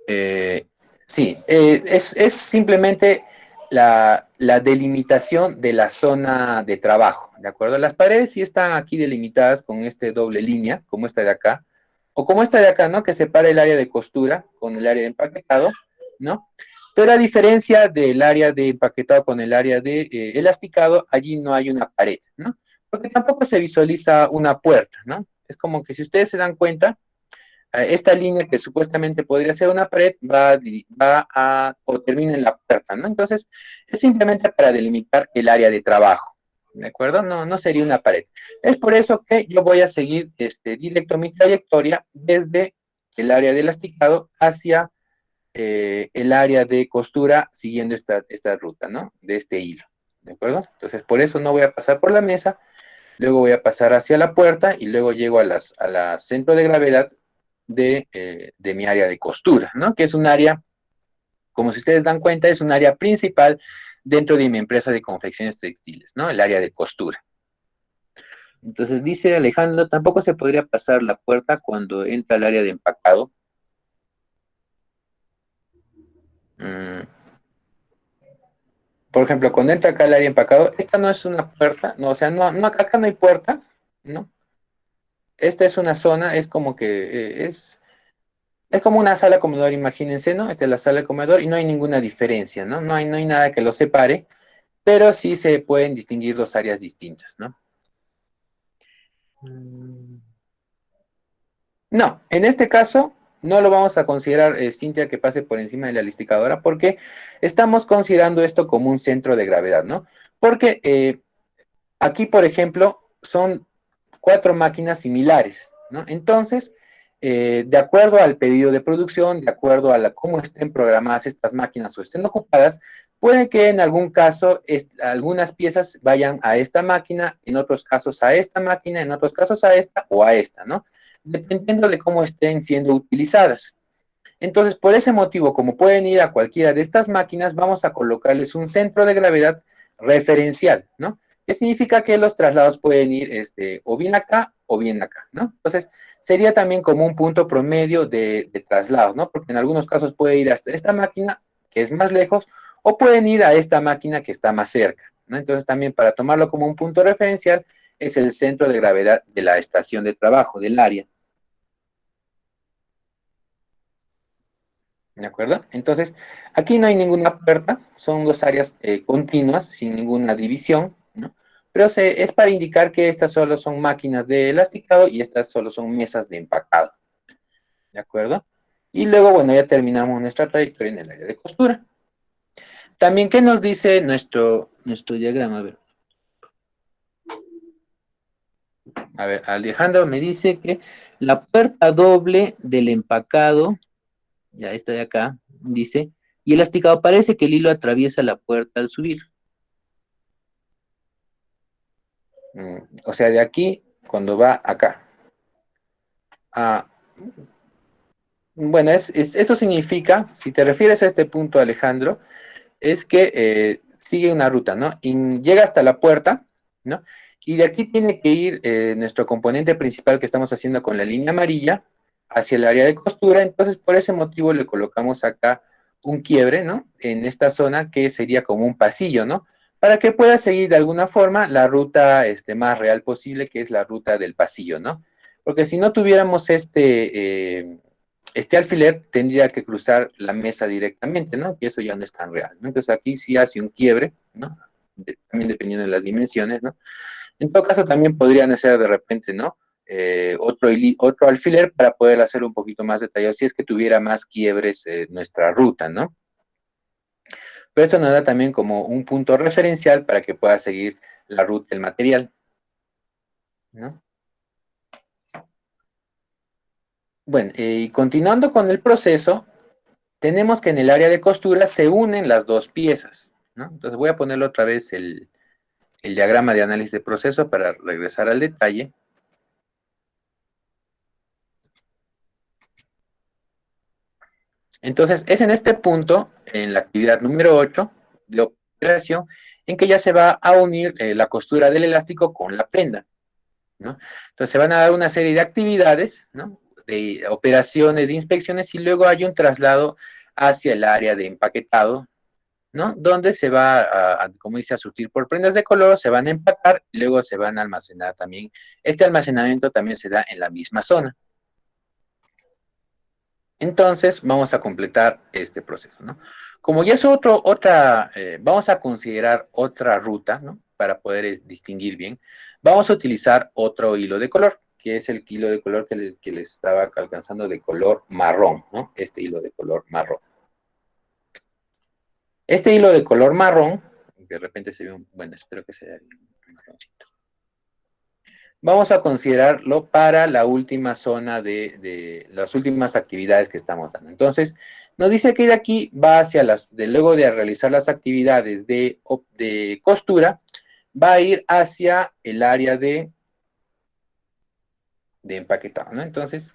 Eh, sí, es simplemente la delimitación de la zona de trabajo, ¿de acuerdo? Las paredes sí están aquí delimitadas con este doble línea, como esta de acá, o como esta de acá, ¿no? Que separa el área de costura con el área de empaquetado, ¿no? Pero a diferencia del área de empaquetado con el área de elasticado, allí no hay una pared, ¿no? Porque tampoco se visualiza una puerta, ¿no? Es como que si ustedes se dan cuenta, esta línea que supuestamente podría ser una pared o termina en la puerta, ¿no? Entonces, es simplemente para delimitar el área de trabajo, ¿de acuerdo? No sería una pared. Es por eso que yo voy a seguir directo mi trayectoria desde el área de elasticado hacia el área de costura siguiendo esta ruta, ¿no? De este hilo, ¿de acuerdo? Entonces, por eso no voy a pasar por la mesa, luego voy a pasar hacia la puerta y luego llego a la centro de gravedad de mi área de costura, ¿no? Que es un área, como si ustedes dan cuenta, es un área principal dentro de mi empresa de confecciones textiles, ¿no? El área de costura. Entonces dice Alejandro, tampoco se podría pasar la puerta cuando entra al área de empacado. Mm, por ejemplo, cuando entra acá al área de empacado, esta no es una puerta, no, o sea, acá no hay puerta, ¿no? Esta es una zona, es como que es como una sala comedor, imagínense, ¿no? Esta es la sala de comedor y no hay ninguna diferencia, ¿no? No hay nada que lo separe, pero sí se pueden distinguir dos áreas distintas, ¿no? No, en este caso no lo vamos a considerar, Cintia, que pase por encima de la listicadora, porque estamos considerando esto como un centro de gravedad, ¿no? Porque aquí, por ejemplo, son 4 máquinas similares, ¿no? Entonces, de acuerdo al pedido de producción, de acuerdo a cómo estén programadas estas máquinas o estén ocupadas, puede que en algún caso algunas piezas vayan a esta máquina, en otros casos a esta máquina, en otros casos a esta o a esta, ¿no? Dependiendo de cómo estén siendo utilizadas. Entonces, por ese motivo, como pueden ir a cualquiera de estas máquinas, vamos a colocarles un centro de gravedad referencial, ¿no? Que significa que los traslados pueden ir o bien acá o bien acá, ¿no? Entonces, sería también como un punto promedio de traslados, ¿no? Porque en algunos casos puede ir hasta esta máquina, que es más lejos, o pueden ir a esta máquina que está más cerca, ¿no? Entonces, también para tomarlo como un punto referencial, es el centro de gravedad de la estación de trabajo, del área. ¿De acuerdo? Entonces, aquí no hay ninguna puerta, son dos áreas continuas, sin ninguna división, ¿no? Pero es para indicar que estas solo son máquinas de elasticado y estas solo son mesas de empacado, ¿de acuerdo? Y luego, bueno, ya terminamos nuestra trayectoria en el área de costura. También, ¿qué nos dice nuestro diagrama? A ver, Alejandro me dice que la puerta doble del empacado, ya está de acá, dice, y elasticado, parece que el hilo atraviesa la puerta al subir. O sea, de aquí, cuando va acá. Ah, bueno, esto significa, si te refieres a este punto, Alejandro, es que sigue una ruta, ¿no? Y llega hasta la puerta, ¿no? Y de aquí tiene que ir nuestro componente principal que estamos haciendo con la línea amarilla hacia el área de costura. Entonces, por ese motivo le colocamos acá un quiebre, ¿no? En esta zona que sería como un pasillo, ¿no? Para que pueda seguir de alguna forma la ruta más real posible, que es la ruta del pasillo, ¿no? Porque si no tuviéramos este alfiler tendría que cruzar la mesa directamente, ¿no? Que eso ya no es tan real, ¿no? Entonces aquí sí hace un quiebre, ¿no? También dependiendo de las dimensiones, ¿no? En todo caso también podrían hacer de repente, ¿no? Otro alfiler para poder hacer un poquito más detallado si es que tuviera más quiebres nuestra ruta, ¿no? Pero esto nos da también como un punto referencial para que pueda seguir la ruta del material, ¿no? Bueno, y continuando con el proceso, tenemos que en el área de costura se unen las dos piezas, ¿no? Entonces voy a ponerle otra vez el diagrama de análisis de proceso para regresar al detalle. Entonces, es en este punto, en la actividad número 8 de operación, en que ya se va a unir la costura del elástico con la prenda, ¿no? Entonces, se van a dar una serie de actividades, ¿no? De operaciones, de inspecciones, y luego hay un traslado hacia el área de empaquetado, ¿no? Donde se va como dice, a surtir por prendas de color, se van a empacar y luego se van a almacenar también. Este almacenamiento también se da en la misma zona. Entonces, vamos a completar este proceso, ¿no? Como ya es vamos a considerar otra ruta, ¿no? Para poder distinguir bien, vamos a utilizar otro hilo de color, que es el hilo de color que les estaba alcanzando de color marrón, ¿no? Este hilo de color marrón. Este hilo de color marrón, de repente se ve bueno, espero que sea un marroncito. Vamos a considerarlo para la última zona de las últimas actividades que estamos dando. Entonces, nos dice que de aquí va hacia luego de realizar las actividades de costura, va a ir hacia el área de empaquetado, ¿no? Entonces,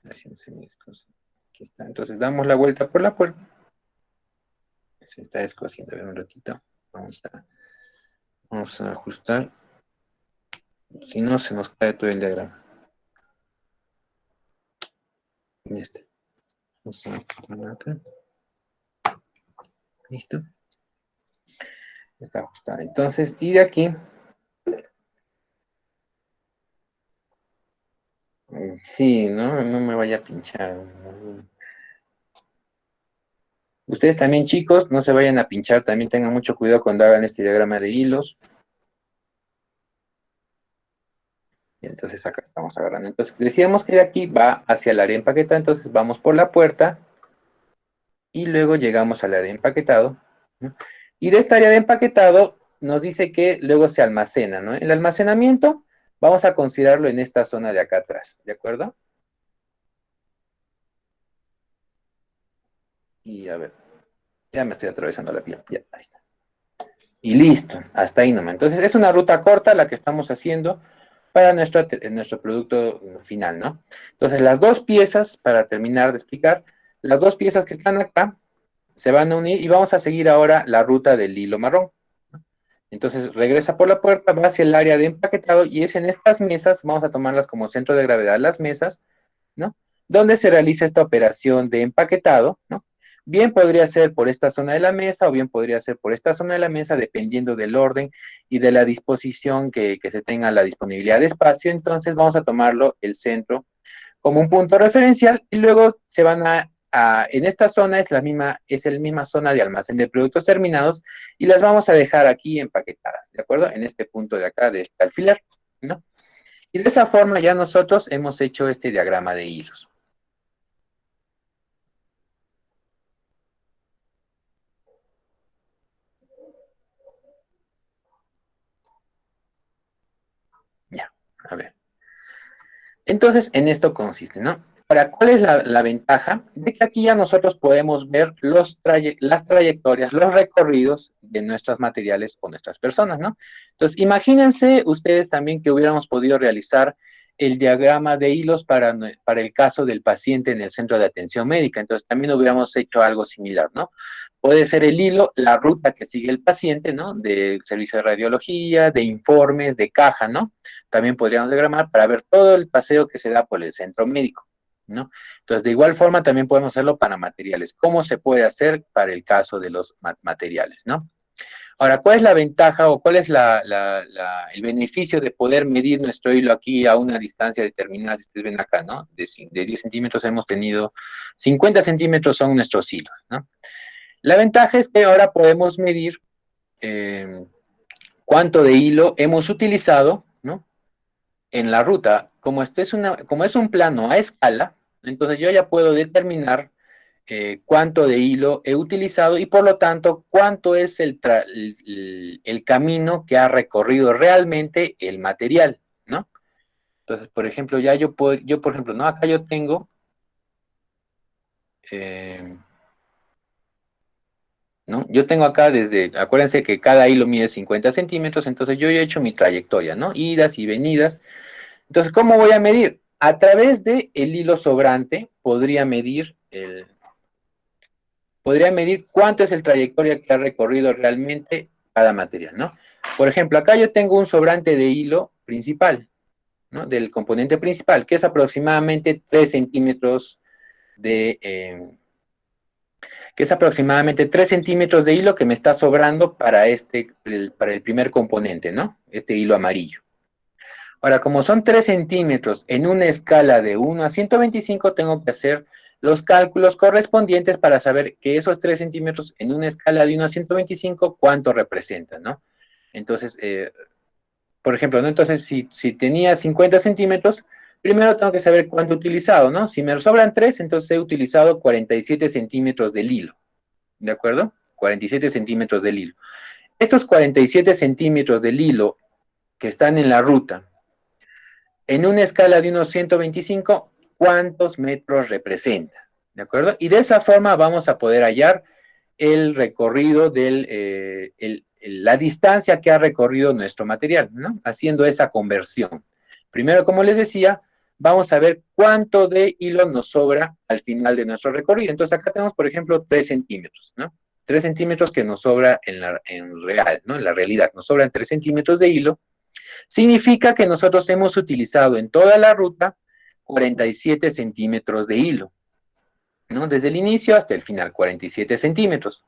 aquí está. Entonces, damos la vuelta por la puerta. Se está descosiendo, a ver un ratito. Vamos a ajustar. Si no, se nos cae todo el diagrama. Ya está. Vamos a poner acá. Listo. Está ajustada. Entonces, y de aquí, sí, ¿no? No me vaya a pinchar. Ustedes también, chicos, no se vayan a pinchar. También tengan mucho cuidado cuando hagan este diagrama de hilos. Y entonces acá estamos agarrando. Entonces, decíamos que de aquí va hacia el área empaquetada. Entonces, vamos por la puerta y luego llegamos al área de empaquetado, ¿no? Y de esta área de empaquetado nos dice que luego se almacena, ¿no? El almacenamiento vamos a considerarlo en esta zona de acá atrás, ¿de acuerdo? Y a ver, ya me estoy atravesando la piel, ya, ahí está. Y listo, hasta ahí nomás. Entonces, es una ruta corta la que estamos haciendo para nuestro producto final, ¿no? Entonces, las dos piezas, para terminar de explicar, las dos piezas que están acá se van a unir y vamos a seguir ahora la ruta del hilo marrón. Entonces regresa por la puerta, va hacia el área de empaquetado y es en estas mesas, vamos a tomarlas como centro de gravedad las mesas, ¿no? Donde se realiza esta operación de empaquetado, ¿no? Bien podría ser por esta zona de la mesa o bien podría ser por esta zona de la mesa, dependiendo del orden y de la disposición que se tenga la disponibilidad de espacio. Entonces vamos a tomarlo el centro como un punto referencial y luego se van a en esta zona es la misma zona de almacén de productos terminados y las vamos a dejar aquí empaquetadas, ¿de acuerdo? En este punto de acá, de este alfiler, ¿no? Y de esa forma ya nosotros hemos hecho este diagrama de hilos. Ya, a ver. Entonces, en esto consiste, ¿no? Ahora, ¿cuál es la ventaja? De que aquí ya nosotros podemos ver las trayectorias, los recorridos de nuestros materiales o nuestras personas, ¿no? Entonces, imagínense ustedes también que hubiéramos podido realizar el diagrama de hilos para el caso del paciente en el centro de atención médica. Entonces, también hubiéramos hecho algo similar, ¿no? Puede ser el hilo, la ruta que sigue el paciente, ¿no? Del servicio de radiología, de informes, de caja, ¿no? También podríamos diagramar para ver todo el paseo que se da por el centro médico, ¿no? Entonces, de igual forma, también podemos hacerlo para materiales. ¿Cómo se puede hacer para el caso de los materiales, ¿no? Ahora, ¿cuál es la ventaja o cuál es el beneficio de poder medir nuestro hilo aquí a una distancia determinada? Si ustedes ven acá, ¿no? De 10 centímetros hemos tenido 50 centímetros son nuestros hilos, ¿no? La ventaja es que ahora podemos medir eh, cuánto de hilo hemos utilizado, ¿no? En la ruta. Como es un plano a escala, entonces yo ya puedo determinar cuánto de hilo he utilizado y por lo tanto cuánto es el camino que ha recorrido realmente el material, ¿no? Entonces, por ejemplo, por ejemplo, ¿no? Acá yo tengo, eh, ¿no? Yo tengo acá acuérdense que cada hilo mide 50 centímetros, entonces yo ya he hecho mi trayectoria, ¿no? Idas y venidas. Entonces, ¿cómo voy a medir? A través del hilo sobrante podría medir cuánto es el trayectoria que ha recorrido realmente cada material, ¿no? Por ejemplo, acá yo tengo un sobrante de hilo principal, ¿no? Del componente principal, que es aproximadamente 3 centímetros de, hilo que me está sobrando para el primer componente, ¿no? Este hilo amarillo. Ahora, como son 3 centímetros en una escala de 1 a 125, tengo que hacer los cálculos correspondientes para saber que esos 3 centímetros en una escala de 1 a 125, ¿cuánto representan, no? Entonces, por ejemplo, ¿no? Entonces, si tenía 50 centímetros, primero tengo que saber cuánto he utilizado, ¿no? Si me sobran 3, entonces he utilizado 47 centímetros del hilo, ¿de acuerdo? 47 centímetros del hilo. Estos 47 centímetros del hilo que están en la ruta, en una escala de unos 125, ¿cuántos metros representa? ¿De acuerdo? Y de esa forma vamos a poder hallar el recorrido la distancia que ha recorrido nuestro material, ¿no? Haciendo esa conversión. Primero, como les decía, vamos a ver cuánto de hilo nos sobra al final de nuestro recorrido. Entonces, acá tenemos, por ejemplo, 3 centímetros, ¿no? 3 centímetros que nos sobra en real, ¿no? En la realidad, nos sobran 3 centímetros de hilo. Significa que nosotros hemos utilizado en toda la ruta 47 centímetros de hilo, ¿no? Desde el inicio hasta el final, 47 centímetros.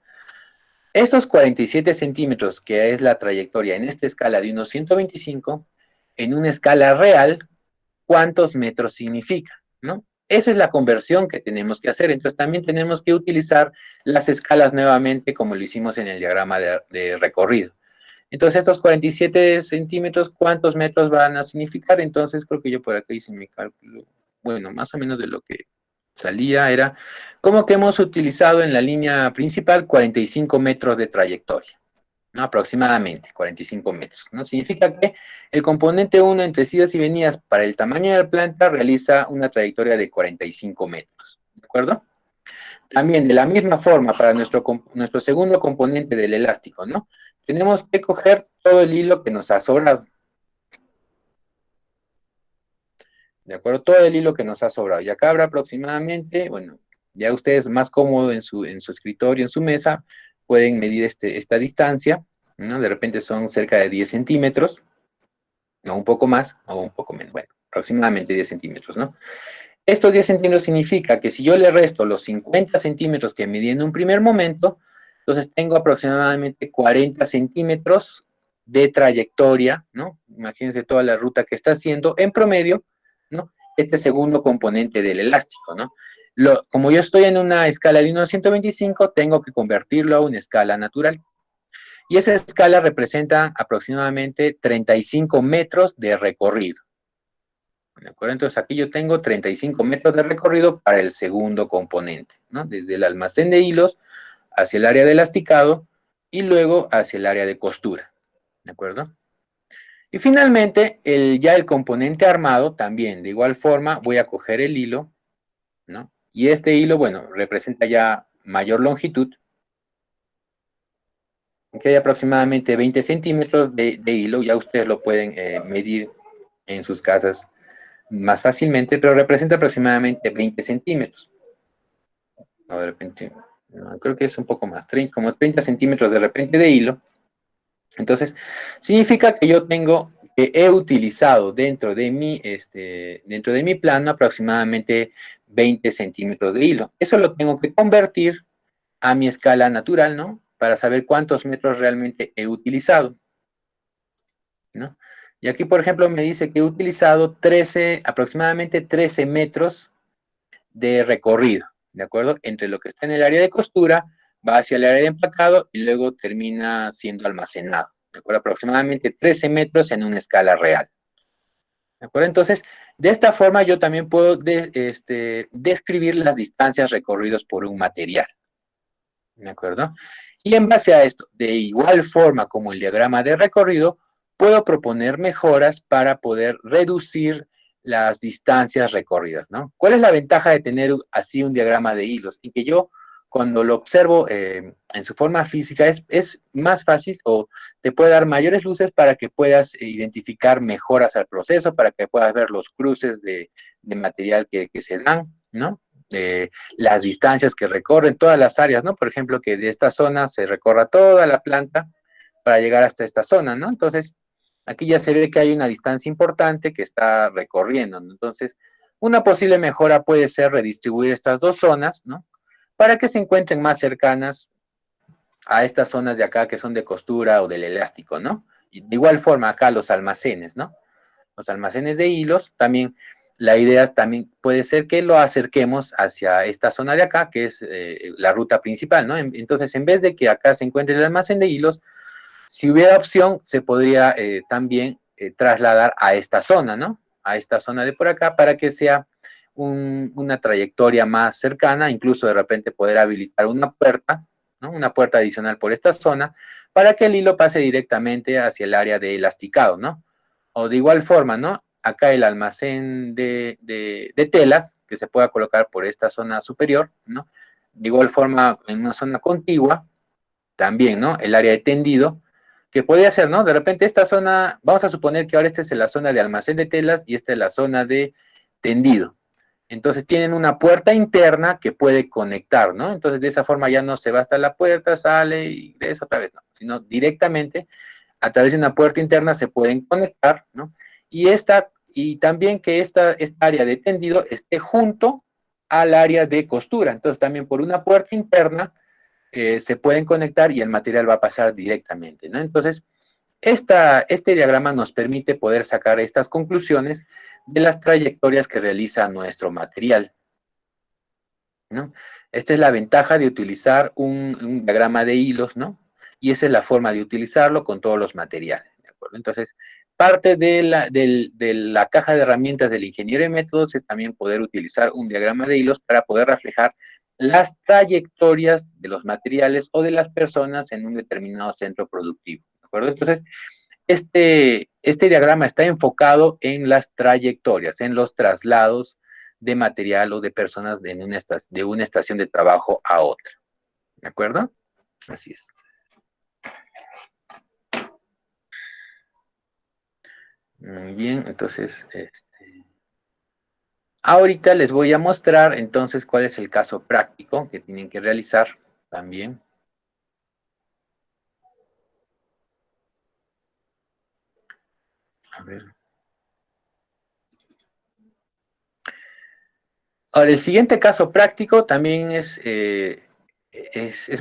Estos 47 centímetros, que es la trayectoria en esta escala de unos 125, en una escala real, ¿cuántos metros significa? ¿No? Esa es la conversión que tenemos que hacer. Entonces también tenemos que utilizar las escalas nuevamente como lo hicimos en el diagrama de recorrido. Entonces, estos 47 centímetros, ¿cuántos metros van a significar? Entonces, creo que yo por acá hice mi cálculo. Bueno, más o menos de lo que salía era como que hemos utilizado en la línea principal 45 metros de trayectoria, ¿no? Aproximadamente 45 metros, ¿no? Significa que el componente 1 entre idas y venidas para el tamaño de la planta realiza una trayectoria de 45 metros, ¿de acuerdo? También de la misma forma para nuestro segundo componente del elástico, ¿no? Tenemos que coger todo el hilo que nos ha sobrado. ¿De acuerdo? Todo el hilo que nos ha sobrado. Y acá habrá aproximadamente, bueno, ya ustedes más cómodo en su escritorio, en su mesa, pueden medir esta distancia, ¿no? De repente son cerca de 10 centímetros, o un poco más, o un poco menos, bueno, aproximadamente 10 centímetros, ¿no? Estos 10 centímetros significa que si yo le resto los 50 centímetros que medí en un primer momento, entonces tengo aproximadamente 40 centímetros de trayectoria, ¿no? Imagínense toda la ruta que está haciendo en promedio, ¿no? Este segundo componente del elástico, ¿no? Como yo estoy en una escala de 1 a 125, tengo que convertirlo a una escala natural. Y esa escala representa aproximadamente 35 metros de recorrido. ¿De acuerdo? Entonces aquí yo tengo 35 metros de recorrido para el segundo componente, ¿no? Desde el almacén de hilos hacia el área de elasticado y luego hacia el área de costura. ¿De acuerdo? Y finalmente, ya el componente armado también, de igual forma, voy a coger el hilo, ¿no? Y este hilo, bueno, representa ya mayor longitud, que hay aproximadamente 20 centímetros de hilo, ya ustedes lo pueden medir en sus casas más fácilmente, pero representa aproximadamente 20 centímetros. No, de repente, no, creo que es un poco más, como 30 centímetros de repente de hilo. Entonces, significa que yo tengo, que he utilizado dentro de mi plano aproximadamente 20 centímetros de hilo. Eso lo tengo que convertir a mi escala natural, ¿no? Para saber cuántos metros realmente he utilizado, ¿no? Y aquí, por ejemplo, me dice que he utilizado aproximadamente 13 metros de recorrido, ¿de acuerdo? Entre lo que está en el área de costura, va hacia el área de empacado y luego termina siendo almacenado, ¿de acuerdo? Aproximadamente 13 metros en una escala real, ¿de acuerdo? Entonces, de esta forma yo también puedo describir las distancias recorridas por un material, ¿de acuerdo? Y en base a esto, de igual forma como el diagrama de recorrido, puedo proponer mejoras para poder reducir las distancias recorridas, ¿no? ¿Cuál es la ventaja de tener así un diagrama de hilos? Y que yo, cuando lo observo en su forma física, es más fácil o te puede dar mayores luces para que puedas identificar mejoras al proceso, para que puedas ver los cruces de material que se dan, ¿no? Las distancias que recorren todas las áreas, ¿no? Por ejemplo, que de esta zona se recorra toda la planta para llegar hasta esta zona, ¿no? Entonces, aquí ya se ve que hay una distancia importante que está recorriendo, ¿no? Entonces, una posible mejora puede ser redistribuir estas dos zonas, ¿no? Para que se encuentren más cercanas a estas zonas de acá que son de costura o del elástico, ¿no? Y de igual forma acá los almacenes, ¿no? Los almacenes de hilos, también la idea también puede ser que lo acerquemos hacia esta zona de acá, que es la ruta principal, ¿no? Entonces, en vez de que acá se encuentre el almacén de hilos, si hubiera opción, se podría también trasladar a esta zona, ¿no? A esta zona de por acá, para que sea una trayectoria más cercana, incluso de repente poder habilitar una puerta, ¿no? Una puerta adicional por esta zona, para que el hilo pase directamente hacia el área de elasticado, ¿no? O de igual forma, ¿no? Acá el almacén de telas, que se pueda colocar por esta zona superior, ¿no? De igual forma, en una zona contigua, también, ¿no? El área de tendido, que podría ser, ¿no? De repente esta zona, vamos a suponer que ahora esta es la zona de almacén de telas y esta es la zona de tendido. Entonces tienen una puerta interna que puede conectar, ¿no? Entonces de esa forma ya no se va hasta la puerta, sale y ingresa otra vez, no, sino directamente a través de una puerta interna se pueden conectar, ¿no? Y también que esta área de tendido esté junto al área de costura. Entonces también por una puerta interna se pueden conectar y el material va a pasar directamente, ¿no? Entonces, este diagrama nos permite poder sacar estas conclusiones de las trayectorias que realiza nuestro material, ¿no? Esta es la ventaja de utilizar un diagrama de hilos, ¿no? Y esa es la forma de utilizarlo con todos los materiales, ¿de acuerdo? Entonces, parte de la caja de herramientas del ingeniero de métodos es también poder utilizar un diagrama de hilos para poder reflejar las trayectorias de los materiales o de las personas en un determinado centro productivo, ¿de acuerdo? Entonces, este diagrama está enfocado en las trayectorias, en los traslados de material o de personas de una estación de trabajo a otra. ¿De acuerdo? Así es. Muy bien, entonces, ahorita les voy a mostrar entonces cuál es el caso práctico que tienen que realizar también. A ver. Ahora, el siguiente caso práctico también es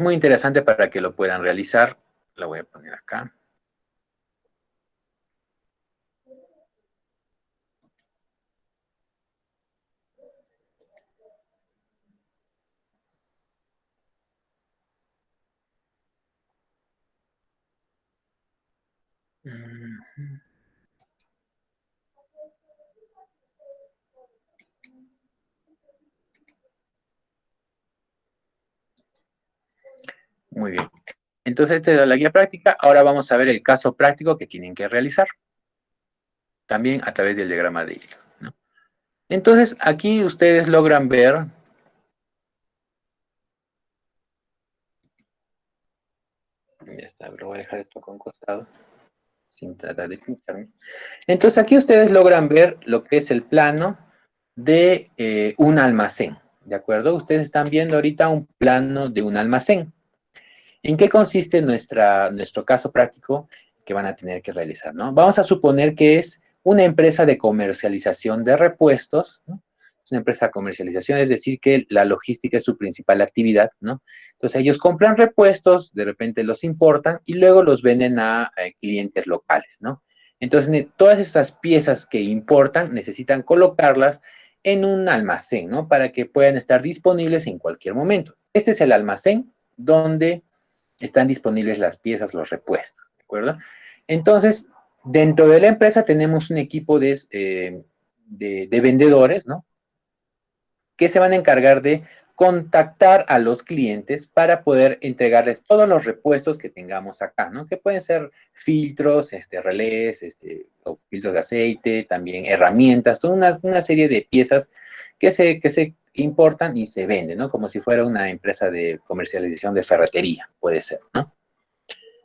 muy interesante para que lo puedan realizar. Lo voy a poner acá. Muy bien. Entonces, esta era la guía práctica. Ahora vamos a ver el caso práctico que tienen que realizar. También a través del diagrama de hilo, ¿no? Entonces, aquí ustedes logran ver. Ya está, pero voy a dejar esto con costado, sin tratar de pincharme. Entonces, aquí ustedes logran ver lo que es el plano de un almacén, ¿de acuerdo? Ustedes están viendo ahorita un plano de un almacén. ¿En qué consiste nuestro caso práctico que van a tener que realizar, ¿no? Vamos a suponer que es una empresa de comercialización de repuestos, ¿no? Es una empresa de comercialización, es decir, que la logística es su principal actividad, ¿no? Entonces ellos compran repuestos, de repente los importan y luego los venden a clientes locales, ¿no? Entonces todas esas piezas que importan necesitan colocarlas en un almacén, ¿no? Para que puedan estar disponibles en cualquier momento. Este es el almacén donde están disponibles las piezas, los repuestos, ¿de acuerdo? Entonces, dentro de la empresa tenemos un equipo de vendedores, ¿no? Que se van a encargar de contactar a los clientes para poder entregarles todos los repuestos que tengamos acá, ¿no? Que pueden ser filtros, relés, o filtros de aceite, también herramientas, son una serie de piezas que se importan y se venden, ¿no? Como si fuera una empresa de comercialización de ferretería, puede ser, ¿no?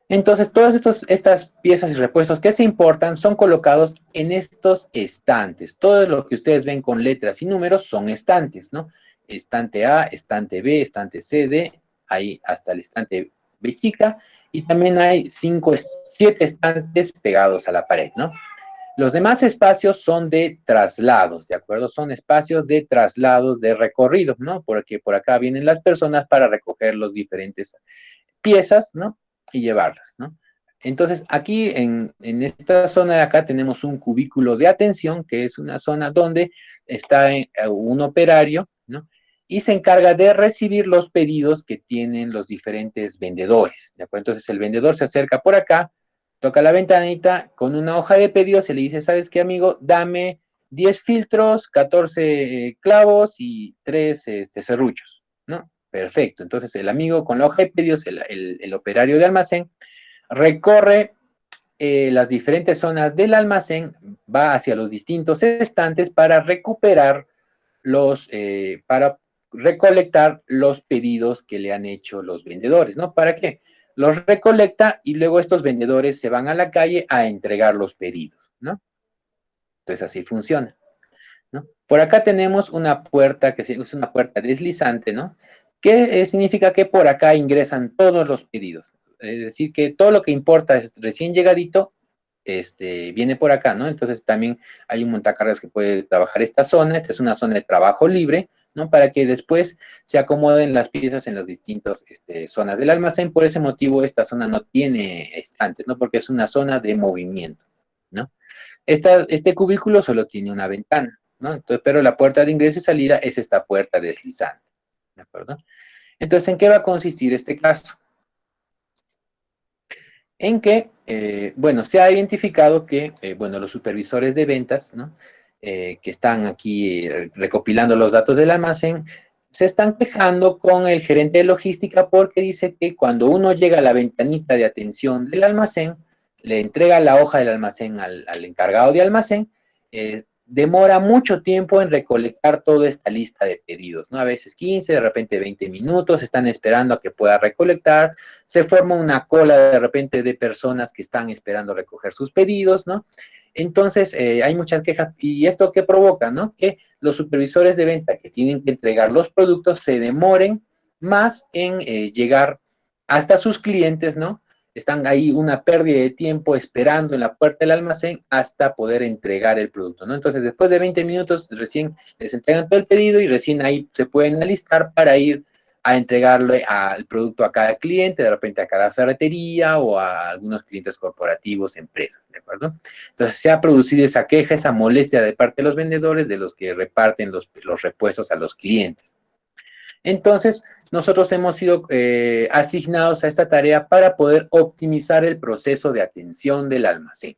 Entonces, todas estas piezas y repuestos que se importan son colocados en estos estantes. Todo lo que ustedes ven con letras y números son estantes, ¿no? Estante A, estante B, estante C, D, ahí hasta el estante B chica, y también hay 7 estantes pegados a la pared, ¿no? Los demás espacios son de traslados, ¿de acuerdo? Son espacios de traslados de recorrido, ¿no? Porque por acá vienen las personas para recoger los diferentes piezas, ¿no? Y llevarlas, ¿no? Entonces, aquí en esta zona de acá tenemos un cubículo de atención, que es una zona donde está un operario, ¿no? Y se encarga de recibir los pedidos que tienen los diferentes vendedores, ¿de acuerdo? Entonces, el vendedor se acerca por acá, toca la ventanita, con una hoja de pedidos se le dice, ¿sabes qué, amigo? Dame 10 filtros, 14 clavos y 3 serruchos, ¿no? Perfecto. Entonces el amigo con la hoja de pedidos, el operario de almacén, recorre las diferentes zonas del almacén, va hacia los distintos estantes para recuperar para recolectar los pedidos que le han hecho los vendedores, ¿no? ¿Para qué? Los recolecta y luego estos vendedores se van a la calle a entregar los pedidos, ¿no? Entonces así funciona, ¿no? Por acá tenemos una puerta que es una puerta deslizante, ¿no? Que significa que por acá ingresan todos los pedidos. Es decir, que todo lo que importa es recién llegadito, viene por acá, ¿no? Entonces también hay un montacargas que puede trabajar esta zona. Esta es una zona de trabajo libre, ¿no? Para que después se acomoden las piezas en las distintas zonas del almacén. Por ese motivo, esta zona no tiene estantes, ¿no? Porque es una zona de movimiento, ¿no? Este cubículo solo tiene una ventana, ¿no? Entonces, pero la puerta de ingreso y salida es esta puerta deslizante, ¿de acuerdo? Entonces, ¿en qué va a consistir este caso? En que, bueno, se ha identificado que, bueno, los supervisores de ventas, ¿no? Que están aquí recopilando los datos del almacén, se están quejando con el gerente de logística porque dice que cuando uno llega a la ventanita de atención del almacén, le entrega la hoja del almacén al encargado de almacén, demora mucho tiempo en recolectar toda esta lista de pedidos, ¿no? A veces 15, de repente 20 minutos, están esperando a que pueda recolectar, se forma una cola de repente de personas que están esperando recoger sus pedidos, ¿no? Entonces, hay muchas quejas y esto que provoca, ¿no? Que los supervisores de venta que tienen que entregar los productos se demoren más en llegar hasta sus clientes, ¿no? Están ahí una pérdida de tiempo esperando en la puerta del almacén hasta poder entregar el producto, ¿no? Entonces, después de 20 minutos, recién les entregan todo el pedido y recién ahí se pueden alistar para ir a entregarle al producto a cada cliente, de repente a cada ferretería o a algunos clientes corporativos, empresas, ¿de acuerdo? Entonces, se ha producido esa queja, esa molestia de parte de los vendedores, de los que reparten los repuestos a los clientes. Entonces, nosotros hemos sido asignados a esta tarea para poder optimizar el proceso de atención del almacén.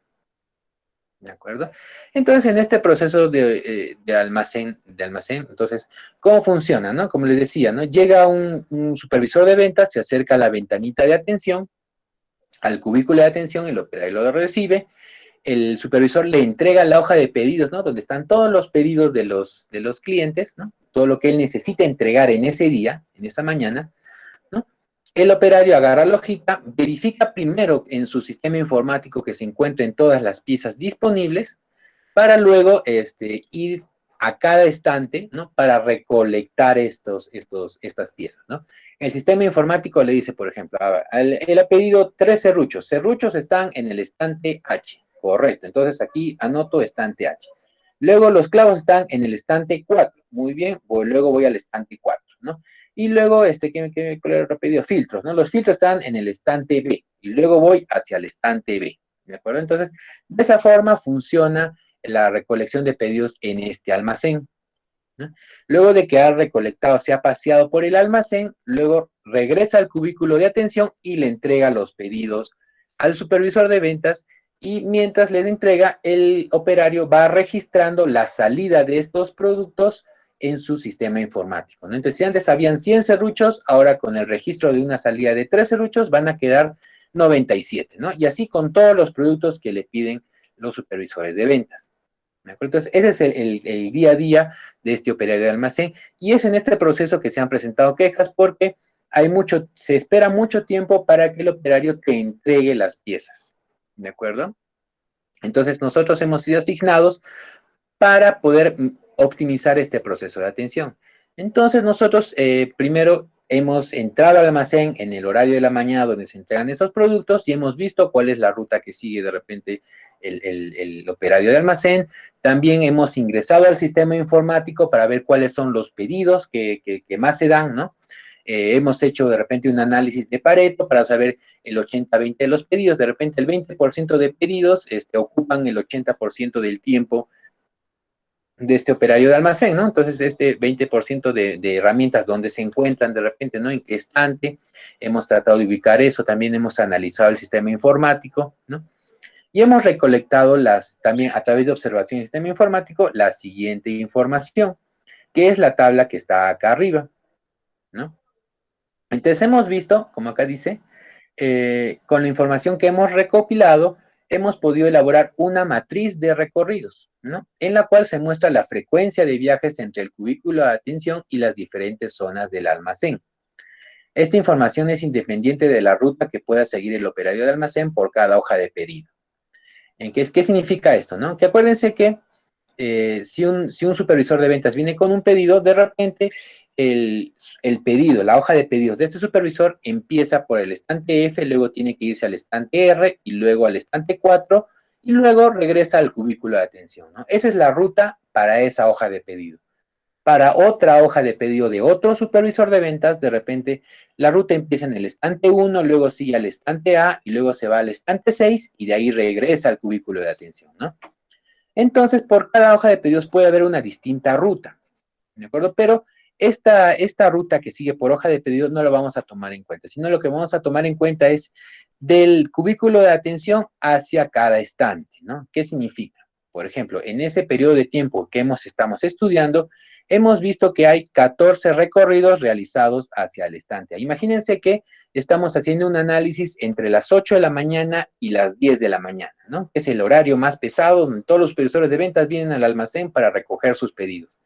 ¿De acuerdo? Entonces, en este proceso de almacén, entonces, ¿cómo funciona? ¿No? Como les decía, ¿no? Llega un supervisor de ventas, se acerca a la ventanita de atención, al cubículo de atención, el operario lo recibe, el supervisor le entrega la hoja de pedidos, ¿no? Donde están todos los pedidos de los clientes, ¿no? Todo lo que él necesita entregar en ese día, en esa mañana, ¿no? El operario agarra la hojita, verifica primero en su sistema informático que se encuentren todas las piezas disponibles, para luego ir a cada estante, ¿no? Para recolectar estas piezas, ¿no? El sistema informático le dice, por ejemplo, él ha pedido 3 serruchos. Serruchos están en el estante H. Correcto. Entonces aquí anoto estante H. Luego los clavos están en el estante 4. Muy bien. Luego voy al estante 4, ¿no? Y luego, ¿qué he pedido? Filtros, ¿no? Los filtros están en el estante B. Y luego voy hacia el estante B. ¿De acuerdo? Entonces, de esa forma funciona la recolección de pedidos en este almacén, ¿no? Luego de que ha recolectado, se ha paseado por el almacén, luego regresa al cubículo de atención y le entrega los pedidos al supervisor de ventas, y mientras le entrega, el operario va registrando la salida de estos productos en su sistema informático, ¿no? Entonces, si antes habían 100 serruchos, ahora con el registro de una salida de 3 serruchos van a quedar 97, ¿no? Y así con todos los productos que le piden los supervisores de ventas. ¿De acuerdo? Entonces, ese es el día a día de este operario de almacén, y es en este proceso que se han presentado quejas porque se espera mucho tiempo para que el operario te entregue las piezas. ¿De acuerdo? Entonces, nosotros hemos sido asignados para poder optimizar este proceso de atención. Entonces, nosotros primero hemos entrado al almacén en el horario de la mañana donde se entregan esos productos y hemos visto cuál es la ruta que sigue de repente el operario de almacén. También hemos ingresado al sistema informático para ver cuáles son los pedidos que más se dan, ¿no? Hemos hecho de repente un análisis de Pareto para saber el 80-20 de los pedidos. De repente el 20% de pedidos ocupan el 80% del tiempo de este operario de almacén, ¿no? Entonces, este 20% de herramientas donde se encuentran de repente, ¿no? En qué estante, hemos tratado de ubicar eso, también hemos analizado el sistema informático, ¿no? Y hemos recolectado también a través de observación del sistema informático, la siguiente información, que es la tabla que está acá arriba, ¿no? Entonces, hemos visto, como acá dice, con la información que hemos recopilado, hemos podido elaborar una matriz de recorridos, ¿no? En la cual se muestra la frecuencia de viajes entre el cubículo de atención y las diferentes zonas del almacén. Esta información es independiente de la ruta que pueda seguir el operario de almacén por cada hoja de pedido. ¿Qué significa esto, no? Que acuérdense que si un supervisor de ventas viene con un pedido, de repente el pedido, la hoja de pedidos de este supervisor empieza por el estante F, luego tiene que irse al estante R y luego al estante 4 y luego regresa al cubículo de atención, ¿no? Esa es la ruta para esa hoja de pedido. Para otra hoja de pedido de otro supervisor de ventas, de repente la ruta empieza en el estante 1, luego sigue al estante A y luego se va al estante 6 y de ahí regresa al cubículo de atención, ¿no? Entonces, por cada hoja de pedidos puede haber una distinta ruta, ¿de acuerdo? Pero esta ruta que sigue por hoja de pedido no la vamos a tomar en cuenta, sino lo que vamos a tomar en cuenta es del cubículo de atención hacia cada estante, ¿no? ¿Qué significa? Por ejemplo, en ese periodo de tiempo que estamos estudiando, hemos visto que hay 14 recorridos realizados hacia el estante. Imagínense que estamos haciendo un análisis entre las 8 de la mañana y las 10 de la mañana, ¿no? Es el horario más pesado donde todos los supervisores de ventas vienen al almacén para recoger sus pedidos,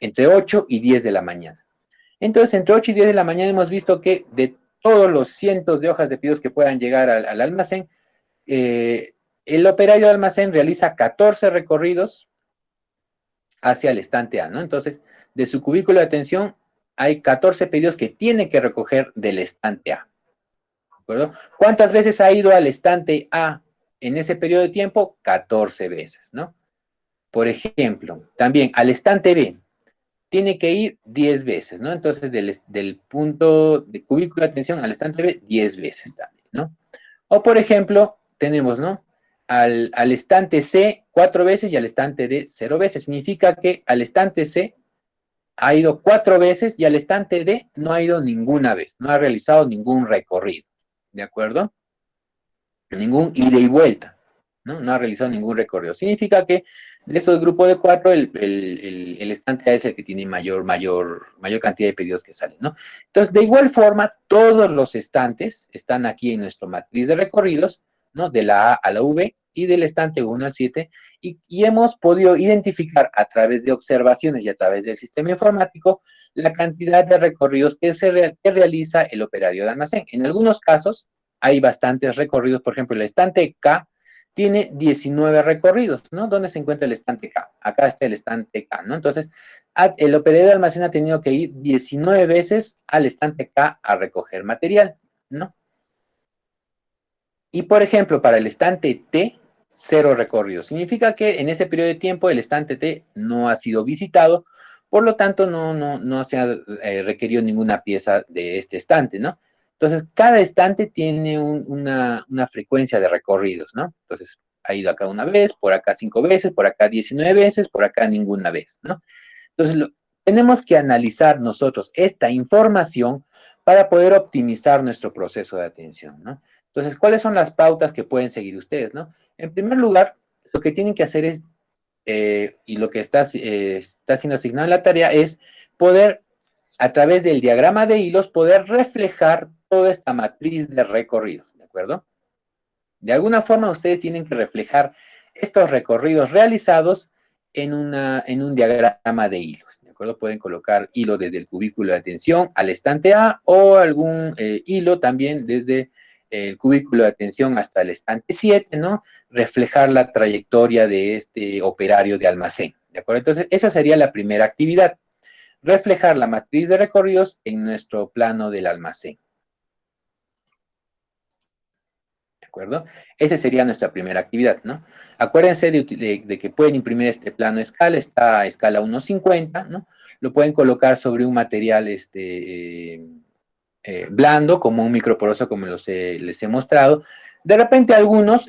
entre 8 y 10 de la mañana. Entonces, entre 8 y 10 de la mañana hemos visto que de todos los cientos de hojas de pedidos que puedan llegar al almacén, el operario de almacén realiza 14 recorridos hacia el estante A, ¿no? Entonces, de su cubículo de atención hay 14 pedidos que tiene que recoger del estante A, ¿de acuerdo? ¿Cuántas veces ha ido al estante A en ese periodo de tiempo? 14 veces, ¿no? Por ejemplo, también al estante B tiene que ir 10 veces, ¿no? Entonces, del punto de cubículo de atención al estante B, 10 veces también, ¿no? O, por ejemplo, tenemos, ¿no? Al estante C 4 veces y al estante D 0 veces. Significa que al estante C ha ido 4 veces y al estante D no ha ido ninguna vez, no ha realizado ningún recorrido, ¿de acuerdo? Ningún ida y vuelta, ¿no? No ha realizado ningún recorrido. Significa que de esos grupos de 4, el estante A es el que tiene mayor cantidad de pedidos que salen, ¿no? Entonces, de igual forma, todos los estantes están aquí en nuestra matriz de recorridos, ¿no? De la A a la V y del estante 1 al 7, y hemos podido identificar a través de observaciones y a través del sistema informático la cantidad de recorridos que realiza el operario de almacén. En algunos casos, hay bastantes recorridos. Por ejemplo, el estante K tiene 19 recorridos, ¿no? ¿Dónde se encuentra el estante K? Acá está el estante K, ¿no? Entonces, el operador de almacén ha tenido que ir 19 veces al estante K a recoger material, ¿no? Y, por ejemplo, para el estante T, 0 recorridos. Significa que en ese periodo de tiempo el estante T no ha sido visitado, por lo tanto no se ha requerido ninguna pieza de este estante, ¿no? Entonces, cada estante tiene una frecuencia de recorridos, ¿no? Entonces, ha ido acá una vez, por acá 5 veces, por acá 19 veces, por acá ninguna vez, ¿no? Entonces, tenemos que analizar nosotros esta información para poder optimizar nuestro proceso de atención, ¿no? Entonces, ¿cuáles son las pautas que pueden seguir ustedes, no? En primer lugar, lo que tienen que hacer es, y lo que está siendo asignado en la tarea es poder, a través del diagrama de hilos, poder reflejar toda esta matriz de recorridos, ¿de acuerdo? De alguna forma ustedes tienen que reflejar estos recorridos realizados en un diagrama de hilos, ¿de acuerdo? Pueden colocar hilo desde el cubículo de atención al estante A o algún hilo también desde el cubículo de atención hasta el estante 7, ¿no? Reflejar la trayectoria de este operario de almacén, ¿de acuerdo? Entonces, esa sería la primera actividad, reflejar la matriz de recorridos en nuestro plano del almacén. ¿De acuerdo? Esa sería nuestra primera actividad, ¿no? Acuérdense de que pueden imprimir este plano a escala, está a escala 1:50, ¿no? Lo pueden colocar sobre un material blando, como un microporoso, como les he mostrado. De repente algunos,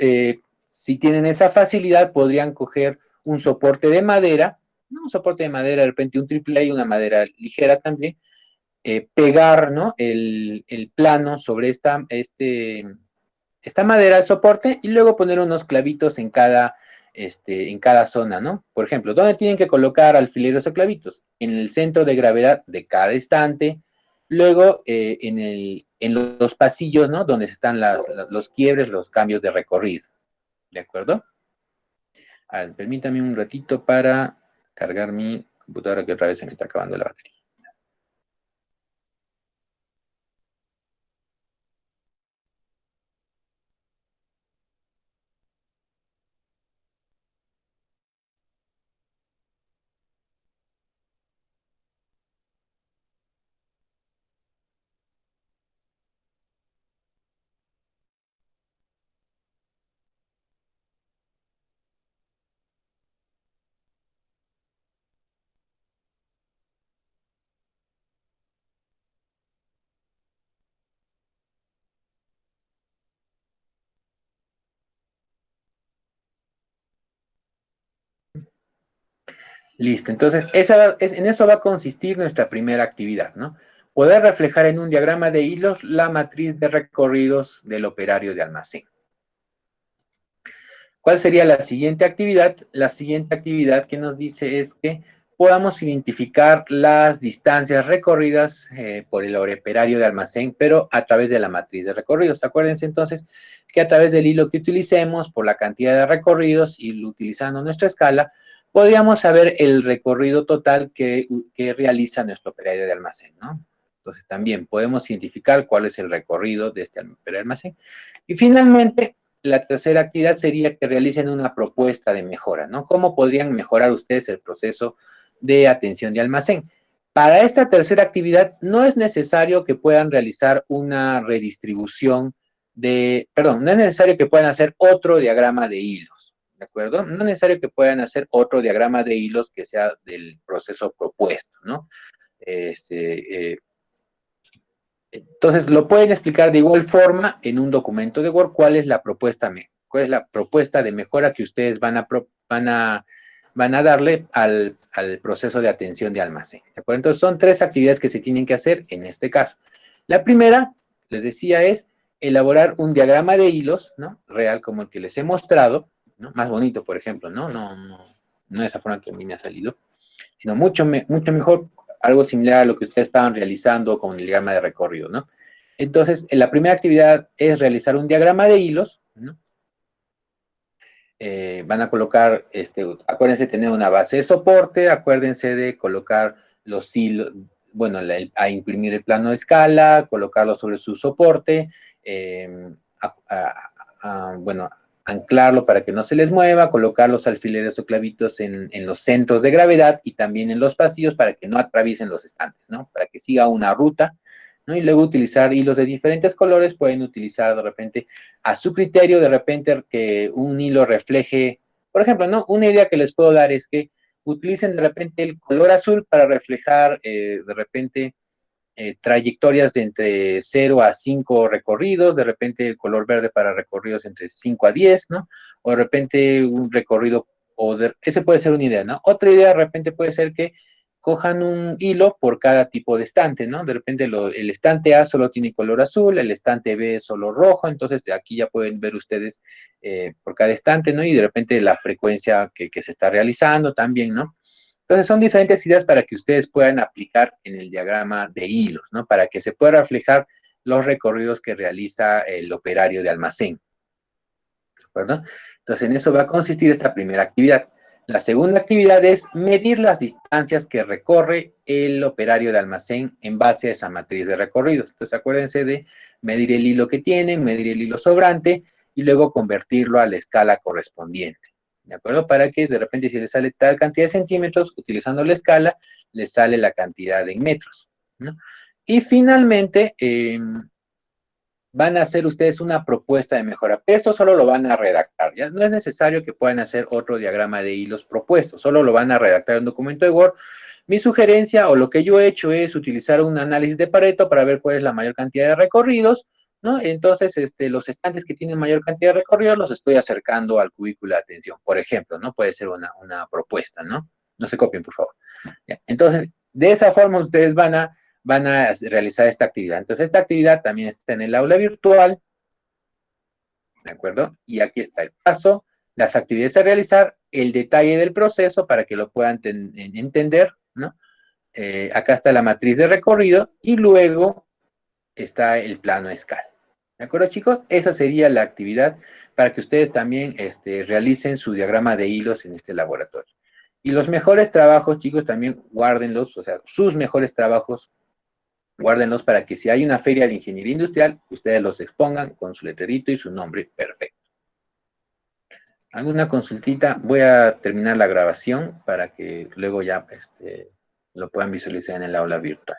si tienen esa facilidad, podrían coger un soporte de madera, ¿no? Un soporte de madera, de repente un triple A, una madera ligera también, pegar, ¿no? El plano sobre esta madera de soporte y luego poner unos clavitos en cada zona, ¿no? Por ejemplo, ¿dónde tienen que colocar alfileres o clavitos? En el centro de gravedad de cada estante, luego en los pasillos, ¿no? Donde están los quiebres, los cambios de recorrido, ¿de acuerdo? A ver, permítame un ratito para cargar mi computadora que otra vez se me está acabando la batería. Listo, entonces en eso va a consistir nuestra primera actividad, ¿no? Poder reflejar en un diagrama de hilos la matriz de recorridos del operario de almacén. ¿Cuál sería la siguiente actividad? La siguiente actividad que nos dice es que podamos identificar las distancias recorridas por el operario de almacén, pero a través de la matriz de recorridos. Acuérdense entonces que a través del hilo que utilicemos, por la cantidad de recorridos y utilizando nuestra escala, podríamos saber el recorrido total que realiza nuestro operario de almacén, ¿no? Entonces también podemos identificar cuál es el recorrido de este operario de almacén. Y finalmente, la tercera actividad sería que realicen una propuesta de mejora, ¿no? ¿Cómo podrían mejorar ustedes el proceso de atención de almacén? Para esta tercera actividad no es necesario que puedan realizar una redistribución no es necesario que puedan hacer otro diagrama de hilos, ¿de acuerdo? No es necesario que puedan hacer otro diagrama de hilos que sea del proceso propuesto, ¿no? Entonces, lo pueden explicar de igual forma en un documento de Word cuál es la propuesta de mejora que ustedes van a van a darle al proceso de atención de almacén. ¿De acuerdo? Entonces, son 3 actividades que se tienen que hacer en este caso. La primera, les decía, es elaborar un diagrama de hilos, ¿no? Real, como el que les he mostrado, ¿no? Más bonito, por ejemplo, ¿no? No de esa forma que a mí me ha salido, sino mucho mejor, algo similar a lo que ustedes estaban realizando con el diagrama de recorrido, ¿no? Entonces, la primera actividad es realizar un diagrama de hilos, ¿no? Van a colocar, acuérdense de tener una base de soporte, acuérdense de colocar los hilos, bueno, a imprimir el plano de escala, colocarlo sobre su soporte, bueno, anclarlo para que no se les mueva, colocar los alfileres o clavitos en los centros de gravedad y también en los pasillos para que no atraviesen los estantes, ¿no? Para que siga una ruta, ¿no? Y luego utilizar hilos de diferentes colores, pueden utilizar de repente a su criterio, de repente que un hilo refleje, por ejemplo, ¿no? Una idea que les puedo dar es que utilicen de repente el color azul para reflejar de repente trayectorias de entre 0 a 5 recorridos, de repente el color verde para recorridos entre 5 a 10, ¿no? O de repente un recorrido, ese puede ser una idea, ¿no? Otra idea de repente puede ser que cojan un hilo por cada tipo de estante, ¿no? De repente el estante A solo tiene color azul, el estante B solo rojo, entonces de aquí ya pueden ver ustedes por cada estante, ¿no? Y de repente la frecuencia que se está realizando también, ¿no? Entonces son diferentes ideas para que ustedes puedan aplicar en el diagrama de hilos, ¿no? Para que se pueda reflejar los recorridos que realiza el operario de almacén, ¿de acuerdo? Entonces en eso va a consistir esta primera actividad. La segunda actividad es medir las distancias que recorre el operario de almacén en base a esa matriz de recorridos. Entonces acuérdense de medir el hilo que tiene, medir el hilo sobrante y luego convertirlo a la escala correspondiente. ¿De acuerdo? Para que de repente si le sale tal cantidad de centímetros, utilizando la escala, le sale la cantidad en metros, ¿no? Y finalmente, van a hacer ustedes una propuesta de mejora. Esto solo lo van a redactar, ¿ya? No es necesario que puedan hacer otro diagrama de hilos propuestos, solo lo van a redactar en un documento de Word. Mi sugerencia o lo que yo he hecho es utilizar un análisis de Pareto para ver cuál es la mayor cantidad de recorridos, ¿no? Entonces, los estantes que tienen mayor cantidad de recorridos los estoy acercando al cubículo de atención, por ejemplo, ¿no? Puede ser una propuesta, ¿no? No se copien, por favor. ¿Ya? Entonces, de esa forma ustedes van a realizar esta actividad. Entonces, esta actividad también está en el aula virtual, ¿de acuerdo? Y aquí está el paso, las actividades a realizar, el detalle del proceso para que lo puedan entender, ¿no? Acá está la matriz de recorrido y luego está el plano de escala. ¿De acuerdo, chicos? Esa sería la actividad para que ustedes también realicen su diagrama de hilos en este laboratorio. Y los mejores trabajos, chicos, también guárdenlos, o sea, sus mejores trabajos, guárdenlos para que si hay una feria de ingeniería industrial, ustedes los expongan con su letrerito y su nombre perfecto. ¿Alguna consultita? Voy a terminar la grabación para que luego ya lo puedan visualizar en el aula virtual.